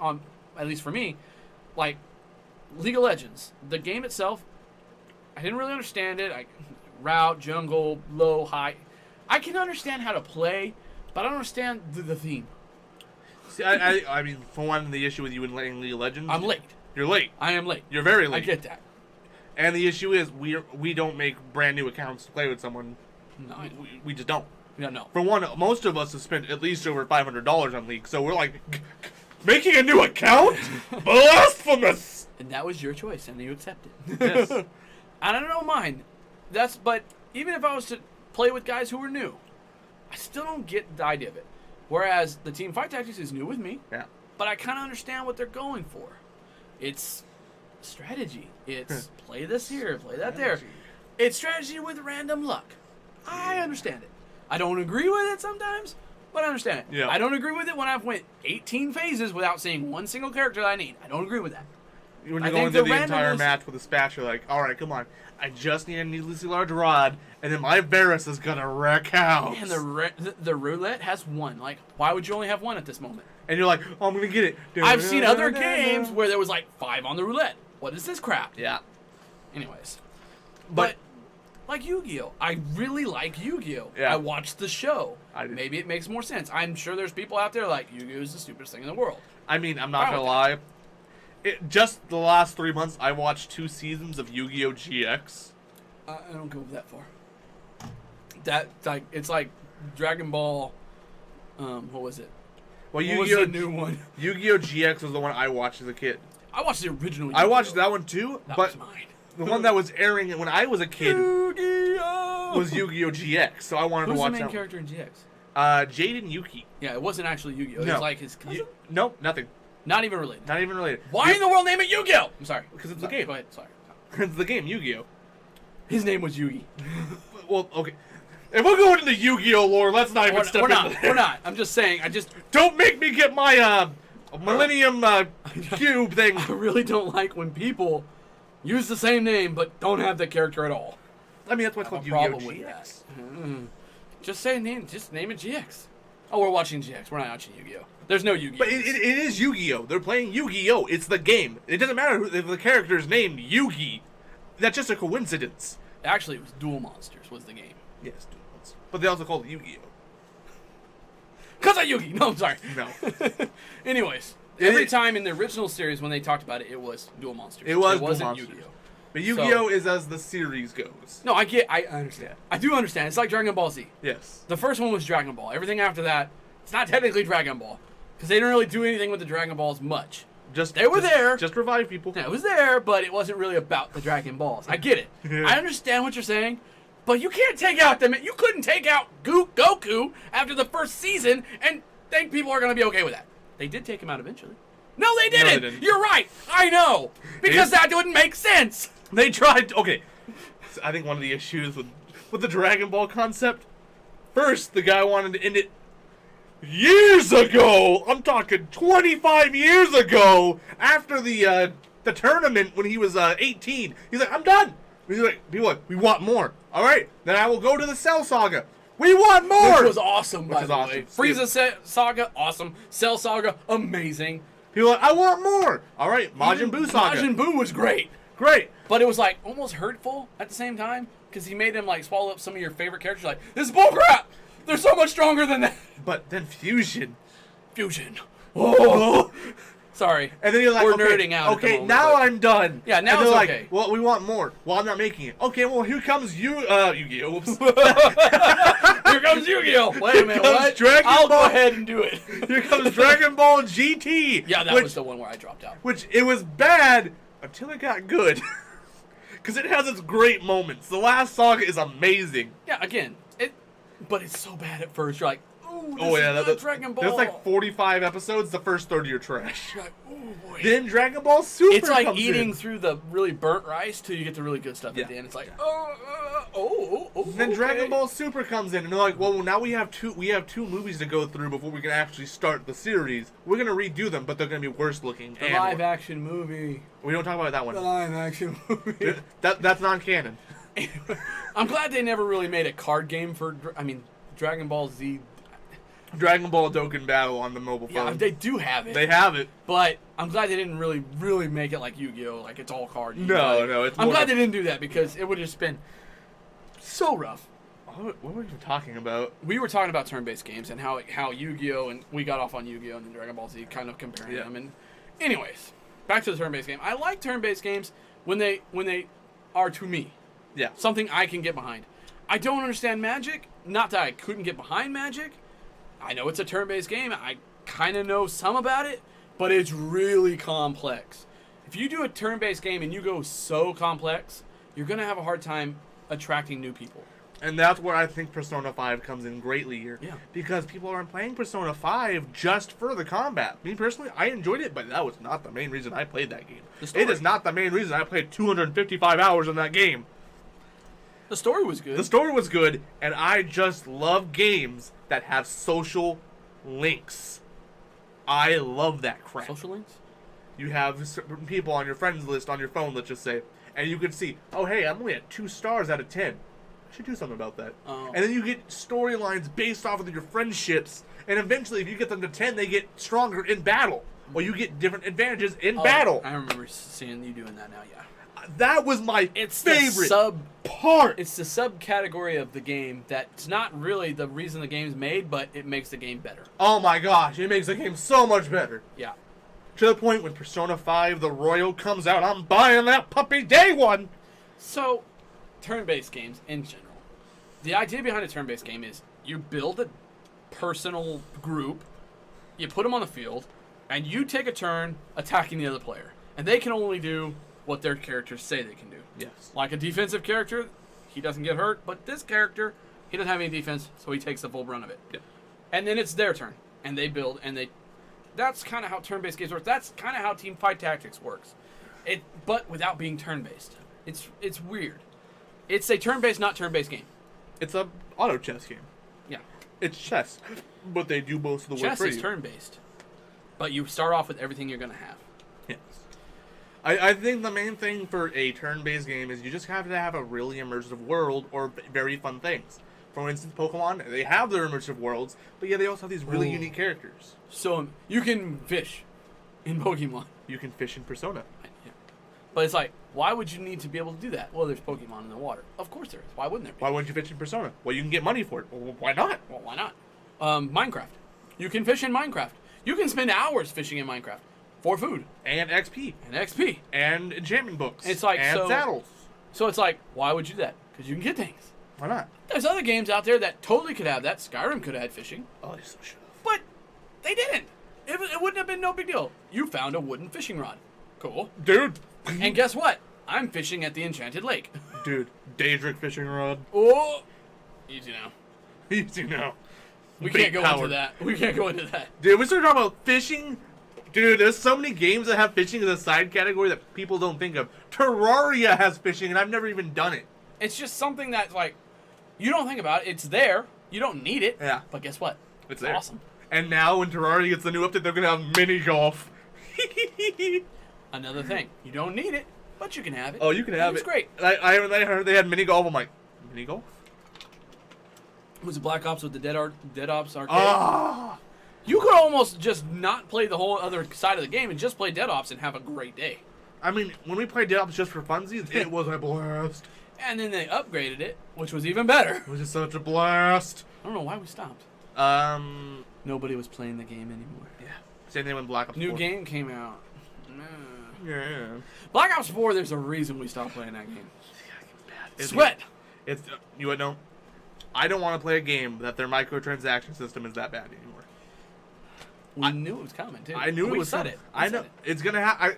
at least for me, like, League of Legends, the game itself, I didn't really understand it. Route, jungle, low, high. I can understand how to play, but I don't understand the theme. See, I mean, for one, the issue with you in League of Legends, I'm late. You're late. I am late. You're very late. I get that. And the issue is we don't make brand new accounts to play with someone. No, We just don't. no. For one, most of us have spent at least over $500 on League, so we're like, making a new account? Blasphemous! And that was your choice, and you accepted. Yes. And I don't mind. But even if I was to play with guys who were new, I still don't get the idea of it. Whereas the Teamfight Tactics is new with me, Yeah. but I kind of understand what they're going for. It's strategy. It's play this here, play that there. It's strategy with random luck. I understand it. I don't agree with it sometimes, but I understand it. Yeah. I don't agree with it when I've went 18 phases without seeing one single character that I need. I don't agree with that. When I you're think going through the the entire randomness- match with a spatch, you're like, alright, come on. I just need a needlessly large rod, and then my Varus is gonna wreck house. And the roulette has one. Like, why would you only have one at this moment? And you're like, oh, I'm gonna get it. I've seen other games where there was like 5 on the roulette. What is this crap? Yeah. Anyways. But like Yu-Gi-Oh! I really like Yu-Gi-Oh! Yeah. I watched the show. I did. Maybe it makes more sense. I'm sure there's people out there like Yu-Gi-Oh! Is the stupidest thing in the world. I mean, I'm not Fine gonna with lie. Just the last 3 months, I watched 2 seasons of Yu-Gi-Oh! GX. I don't go that far. It's like Dragon Ball. What was it? Well, What was Yu-Gi-Oh! the new one? Yu-Gi-Oh! GX was the one I watched as a kid. I watched the original. I watched Yu-Gi-Oh! that one too, That but was mine. the one that was airing when I was a kid Yu-Gi-Oh! was Yu-Gi-Oh! GX, so I wanted Who's to watch the main that. character in GX? Jaden Yuki. Yeah, it wasn't actually Yu-Gi-Oh! It No. was like his cousin. Nope, nothing. Not even related. Not even related. Why in the world name it Yu-Gi-Oh? I'm sorry. Because it's Sorry, the game. Go ahead. Sorry. It's the game, Yu-Gi-Oh! His name was Yugi. Well, okay. If we're going into Yu-Gi-Oh! lore, let's not even step We're into not. that. We're not. I'm just saying. Don't make me get my Millennium Cube thing. I really don't like when people use the same name but don't have the character at all. I mean, that's what's I called have a Yu-Gi-Oh! problem with GX. that. Just say name. Just name it GX. Oh, we're watching GX. We're not watching Yu-Gi-Oh. There's no Yu-Gi-Oh. But it is Yu-Gi-Oh! They're playing Yu-Gi-Oh! It's the game. It doesn't matter if the character is named Yugi. That's just a coincidence. Actually, it was Duel Monsters was the game. Yes, but they also called it Yu-Gi-Oh! Cause of Yugi. No, I'm sorry. No. Anyways, every time in the original series when they talked about it, it was Duel Monsters. It was It wasn't Duel Monsters. Yu-Gi-Oh. But Yu-Gi-Oh! Is as the series goes. No, I understand. I do understand. It's like Dragon Ball Z. Yes. The first one was Dragon Ball. Everything after that, it's not technically Dragon Ball. Because they didn't really do anything with the Dragon Balls much. They were there. Just revive people. Yeah, it was there, but it wasn't really about the Dragon Balls. I get it. Yeah. I understand what you're saying, but you can't take out them. You couldn't take out Goku after the first season and think people are going to be okay with that. They did take him out eventually. No, they didn't. You're right. I know. Because that wouldn't make sense. They tried. Okay. So I think one of the issues with the Dragon Ball concept, first the guy wanted to end it years ago. I'm talking 25 years ago. After the tournament when he was 18, he's like, I'm done. He's like, people are like, we want more. All right, then I will go to the Cell Saga. We want more. Which was awesome, by the way. Frieza Saga, awesome. Cell Saga, amazing. People are like, I want more. All right, Majin Buu Saga. Majin Buu was great. Great. But it was like almost hurtful at the same time because he made him like swallow up some of your favorite characters. Like, this is bullcrap. They're so much stronger than that. But then Fusion. Oh. Sorry. And then you're like, we're okay, nerding out. Okay, at the moment, now but- I'm done. Yeah, now and it's they're okay. like, well, we want more. Well, I'm not making it. Okay, well, here comes Yu-Gi-Oh! Oops. Here comes Yu-Gi-Oh! Wait a minute, comes what? Dragon I'll Ball. go ahead and do it. Here comes Dragon Ball GT. Yeah, that was the one where I dropped out. Which, it was bad until it got good. Because it has its great moments. The last saga is amazing. Yeah, again, but it's so bad at first. You're like, ooh, this is good Dragon Ball. There's like 45 episodes. The first 30 are trash. You're like, ooh, boy. Then Dragon Ball Super It's like comes eating in. through the really burnt rice till you get the really good stuff at the end. It's like, oh. Then okay. Dragon Ball Super comes in, and they're like, "Well, now we have two movies to go through before we can actually start the series. We're gonna redo them, but they're gonna be worse looking." The live action movie. We don't talk about that one. The live action movie. That's non-canon. I'm glad they never really made a card game for. Dragon Ball Z. Dragon Ball Dokkan Battle on the mobile phone. Yeah, they do have it. They have it. But I'm glad they didn't really make it like Yu-Gi-Oh! Like it's all card. No, I'm glad they didn't do that because it would have just been so rough. What were we even talking about? We were talking about turn-based games and how Yu-Gi-Oh! And we got off on Yu-Gi-Oh! And then Dragon Ball Z, kind of comparing them. And anyways, back to the turn-based game. I like turn-based games when they are to me. Yeah. Something I can get behind. I don't understand Magic. Not that I couldn't get behind Magic. I know it's a turn-based game. I kind of know some about it, but it's really complex. If you do a turn-based game and you go so complex, you're going to have a hard time attracting new people. And that's where I think Persona 5 comes in greatly here. Yeah. Because people aren't playing Persona 5 just for the combat. Me personally, I enjoyed it, but that was not the main reason I played that game. It is not the main reason I played 255 hours in that game. The story was good. The story was good, and I just love games that have social links. I love that crap. Social links? You have certain people on your friends list on your phone, let's just say, and you can see, oh, hey, I'm only at 2 stars out of 10. I should do something about that. Oh. And then you get storylines based off of your friendships, and eventually, if you get them to 10, they get stronger in battle, or you get different advantages in battle. I remember seeing you doing that now, yeah. That was my favorite part. It's the subcategory of the game that's not really the reason the game's made, but it makes the game better. Oh my gosh, it makes the game so much better. Yeah. To the point when Persona 5 The Royal comes out, I'm buying that puppy day one. So, turn-based games in general. The idea behind a turn-based game is you build a personal group, you put them on the field, and you take a turn attacking the other player. And they can only do what their characters say they can do. Yes. Like a defensive character, he doesn't get hurt, but this character, he doesn't have any defense, so he takes the full brunt of it. Yep. And then it's their turn, and they build, and they... That's kind of how turn-based games work. That's kind of how Teamfight Tactics works. But without being turn-based. It's weird. It's a turn-based, not turn-based game. It's a auto chess game. Yeah. It's chess, but they do most of the work for you. Chess is turn-based, but you start off with everything you're going to have. Yes. I think the main thing for a turn-based game is you just have to have a really immersive world or very fun things. For instance, Pokemon, they have their immersive worlds, but yeah, they also have these really unique characters. So you can fish in Pokemon. You can fish in Persona. Yeah. But it's like, why would you need to be able to do that? Well, there's Pokemon in the water. Of course there is. Why wouldn't there be? Why wouldn't you fish in Persona? Well, you can get money for it. Well, why not? Well, why not? Minecraft. You can fish in Minecraft. You can spend hours fishing in Minecraft for food. And XP. And XP. And enchantment books. It's like, and saddles. So it's like, why would you do that? Because you can get things. Why not? There's other games out there that totally could have that. Skyrim could have had fishing. Oh, they so should have. But they didn't. It wouldn't have been no big deal. You found a wooden fishing rod. Cool. Dude. And guess what? I'm fishing at the Enchanted Lake. Dude, Daedric fishing rod. Oh! Easy now. Easy now. We can't go into that. We can't go into that. Dude, we started talking about fishing. Dude, there's so many games that have fishing as a side category that people don't think of. Terraria has fishing, and I've never even done it. It's just something that, like, you don't think about it. It's there. You don't need it. Yeah. But guess what? It's there. Awesome. And now when Terraria gets the new update, they're going to have mini golf. Another thing. You don't need it, but you can have it. Oh, you can have it. It's great. I heard they had mini golf. I'm like, mini golf? Was it Black Ops with the Dead Ops arcade? Ah! You could almost just not play the whole other side of the game and just play Dead Ops and have a great day. I mean, when we played Dead Ops just for funsies, it was a blast. And then they upgraded it, which was even better. It was just such a blast. I don't know why we stopped. Nobody was playing the game anymore. Yeah. Same thing when Black Ops 4. New game came out. Yeah. Black Ops 4, there's a reason we stopped playing that game. It's Sweat! It's you would know. I don't want to play a game that their microtransaction system is that bad anymore. We knew it was coming, too. I knew it was coming. I know it's gonna happen.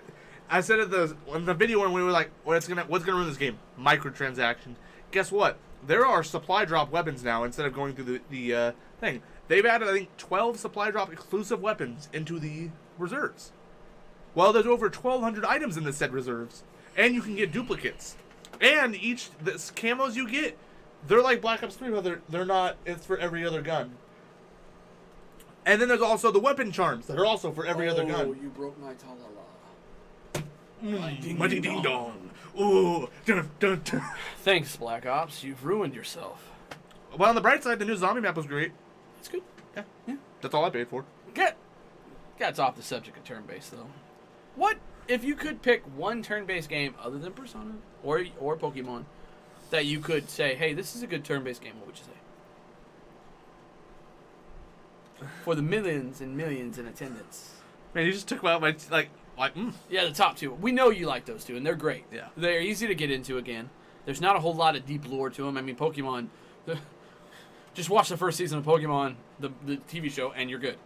I said it in the video when we were like, what's gonna ruin this game? Microtransactions. Guess what? There are supply drop weapons now instead of going through the thing. They've added, I think, 12 supply drop exclusive weapons into the reserves. Well, there's over 1,200 items in the said reserves, and you can get duplicates. And the camos you get, they're like Black Ops 3, but they're not. It's for every other gun. And then there's also the weapon charms that are also for every other gun. Oh, you broke my ta-la-la. My ding dong. Ooh. Dun, dun, dun. Thanks, Black Ops. You've ruined yourself. Well, on the bright side, the new zombie map was great. It's good. Yeah. Yeah. That's all I paid for. That's off the subject of turn-based, though. What if you could pick one turn-based game other than Persona or Pokemon that you could say, hey, this is a good turn-based game? What would you say? For the millions and millions in attendance. Man, you just took out my Yeah, the top two. We know you like those two, and they're great. Yeah. They're easy to get into again. There's not a whole lot of deep lore to them. I mean, Pokemon, just watch the first season of Pokemon, the TV show, and you're good.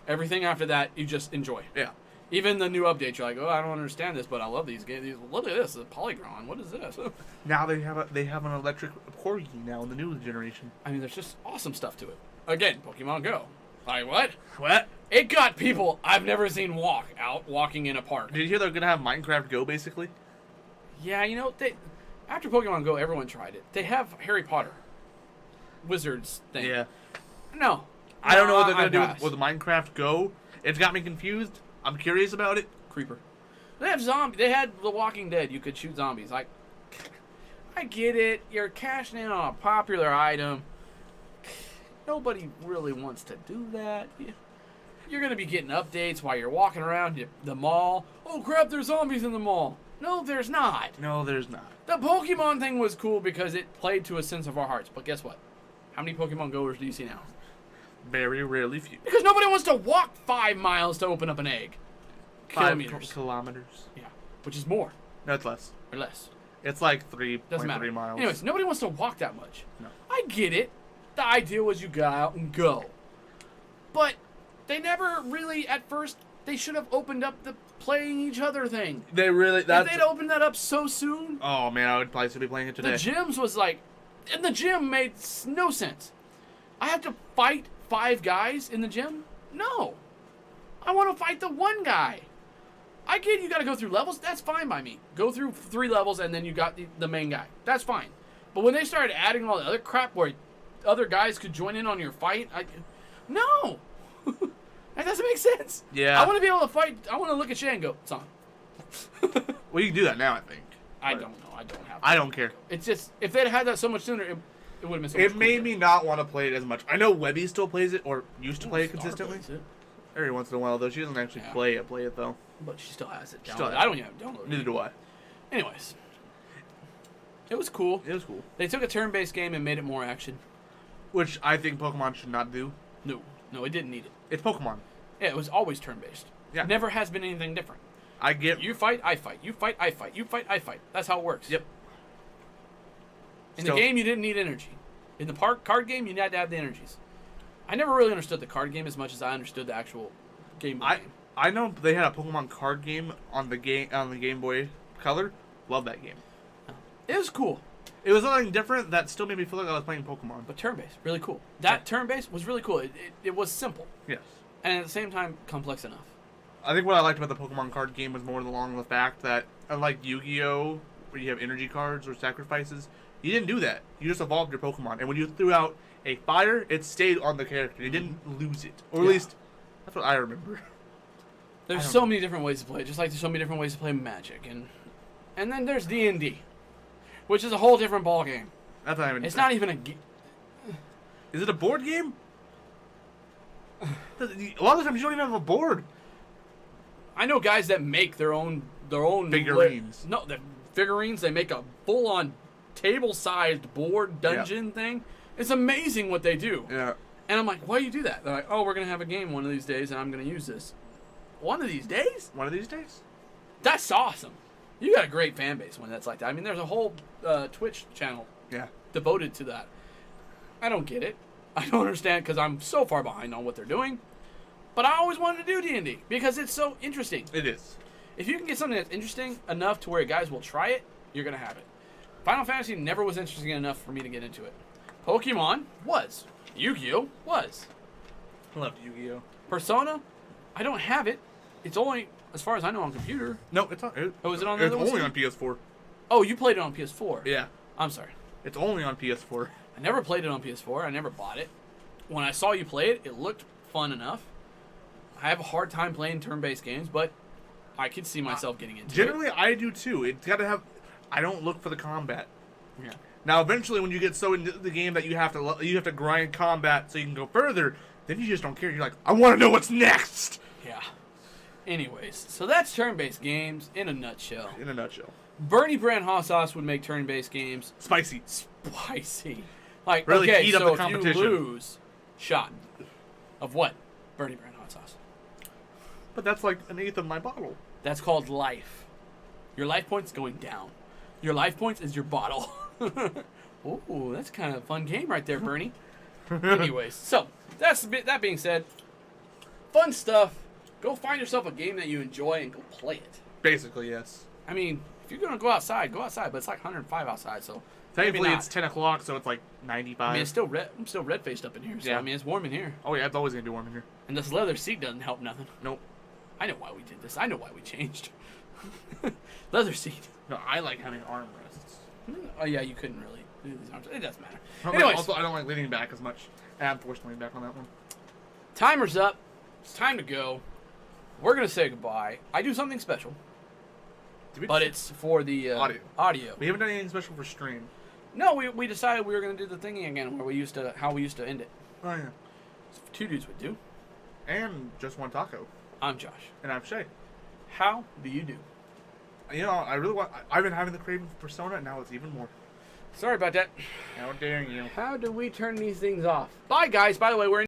Everything after that, you just enjoy. Yeah. Even the new updates, you're like, oh, I don't understand this, but I love these games. Look at this, a Polygon. What is this? Now they have an electric corgi now in the new generation. I mean, there's just awesome stuff to it. Again, Pokemon Go. Like, what? What? It got people I've never seen walking in a park. Did you hear they're gonna have Minecraft Go basically? Yeah, after Pokemon Go, everyone tried it. They have Harry Potter Wizards thing. Yeah. No. I don't know what they're gonna I do with Minecraft Go. It's got me confused. I'm curious about it. Creeper. They have zombies. They had The Walking Dead. You could shoot zombies. Like, I get it. You're cashing in on a popular item. Nobody really wants to do that. You're going to be getting updates while you're walking around the mall. Oh, crap, there's zombies in the mall. No, there's not. No, there's not. The Pokemon thing was cool because it played to a sense of our hearts. But guess what? How many Pokemon goers do you see now? Very rarely few. Because nobody wants to walk 5 miles to open up an egg. 5 kilometers. Yeah, which is more. No, it's less. Or less. It's like 3.3 Doesn't matter. miles. Anyways, nobody wants to walk that much. No. I get it. The idea was you go out and go. But they never really, at first, they should have opened up the playing each other thing. They really... If they'd opened that up so soon... Oh, man, I would probably still be playing it today. The gyms was like... And the gym made no sense. I have to fight 5 guys in the gym? No. I want to fight the one guy. I get you got to go through levels. That's fine by me. Go through 3 levels and then you got the main guy. That's fine. But when they started adding all the other crap where other guys could join in on your fight, no. That doesn't make sense. Yeah. I want to be able to fight. I want to look at Shay and go, it's on. Well, you can do that now, I think. I don't know. I don't have. I don't care. It's just if they'd had that so much sooner, it would have been so much It made cooler. me not want to play it as much. I know Webby still plays it, or used to play it Star consistently. plays it, Every once in a while, though. She doesn't actually Yeah. play it, though. but she still has it. Still Downloaded. has I don't even have it downloaded. Neither do I. Anyways, it was cool. It was cool. They took a turn-based game and made it more action. Which I think Pokemon should not do. No, it didn't need it. It's Pokemon. Yeah, it was always turn-based. Yeah. Never has been anything different. I get... You fight, I fight. You fight, I fight. You fight, I fight. That's how it works. Yep. In the game, you didn't need energy. In the card game, you had to have the energies. I never really understood the card game as much as I understood the actual game. I know they had a Pokemon card game on the Game Boy Color. Love that game. It was cool, It was something different that still made me feel like I was playing Pokemon. but turn-based, really cool. That turn-based was really cool. It was simple, Yes. and at the same time, complex enough. I think what I liked about the Pokemon card game was more along the fact that, unlike Yu-Gi-Oh!, where you have energy cards or sacrifices, you didn't do that. You just evolved your Pokemon. And when you threw out a fire, it stayed on the character. You didn't lose it. Or at Yeah. least, that's what I remember. There's I don't so know. many different ways to play it, just like there's so many different ways to play Magic, and then there's D&D, which is a whole different ball game. That's not even... It's not even Is it a board game? A lot of the times you don't even have a board. I know guys that make their own Figurines. No, the figurines. They make a full-on table-sized board dungeon thing. It's amazing what they do. Yeah. And I'm like, why do you do that? They're like, oh, we're gonna have a game one of these days, and I'm gonna use this. One of these days? One of these days? That's awesome. You got a great fan base when that's like that. I mean, there's a whole Twitch channel Yeah. devoted to that. I don't get it. I don't understand because I'm so far behind on what they're doing. But I always wanted to do D&D because it's so interesting. It is. If you can get something that's interesting enough to where guys will try it, you're going to have it. Final Fantasy never was interesting enough for me to get into it. Pokemon was. Yu-Gi-Oh! Was. I loved Yu-Gi-Oh! Persona, I don't have it. It's only, as far as I know, on computer. No, it's not. Oh, is it on the It's other one? only on PS4. Oh, you played it on PS4. Yeah. I'm sorry. It's only on PS4. I never played it on PS4. I never bought it. When I saw you play it, it looked fun enough. I have a hard time playing turn-based games, but I could see myself getting into Generally, I do too. It's got to have... I don't look for the combat. it. Yeah. Now, eventually, when you get so into the game that you have to grind combat so you can go further, Then you just don't care. You're like, I want to know what's next. Yeah. Anyways, so that's turn-based games in a nutshell. In a nutshell. Bernie brand hot sauce would make turn-based games Spicy. spicy. Like, Really okay, heat up so the if you competition. lose, shot of what? Bernie brand hot sauce. But that's like an eighth of my bottle. That's called life. Your life points going down. Your life points is your bottle. Ooh, that's kind of a fun game right there, Bernie. Anyways, so that being said, fun stuff. Go find yourself a game that you enjoy and go play it. Basically, yes. I mean, if you're gonna go outside, go outside. But it's like 105 outside, so Thankfully, maybe it's 10 o'clock, so it's like 95. I mean, it's still red. I'm still red faced up in here, so Yeah. I mean, it's warm in here. Oh, yeah, it's always going to be warm in here. And this leather seat doesn't help nothing. Nope. I know why we did this. I know why we changed. Leather seat. No, I like having armrests. Oh yeah, you couldn't really do these arms. It doesn't matter. Anyways. Also, I don't like leaning back as much. And I'm forced to lean back on that one. Timer's up. It's time to go. We're gonna say goodbye. I do something special, but it's for the audio. We haven't done anything special for stream. No, we decided we were gonna do the thingy again, where we used to end it. Oh, yeah. So two dudes would do. And just one taco. I'm Josh. And I'm Shay. How do you do? You know, I really want... I've been having the craving for Persona, and now it's even more. Sorry about that. How dare you. How do we turn these things off? Bye, guys. By the way, we're in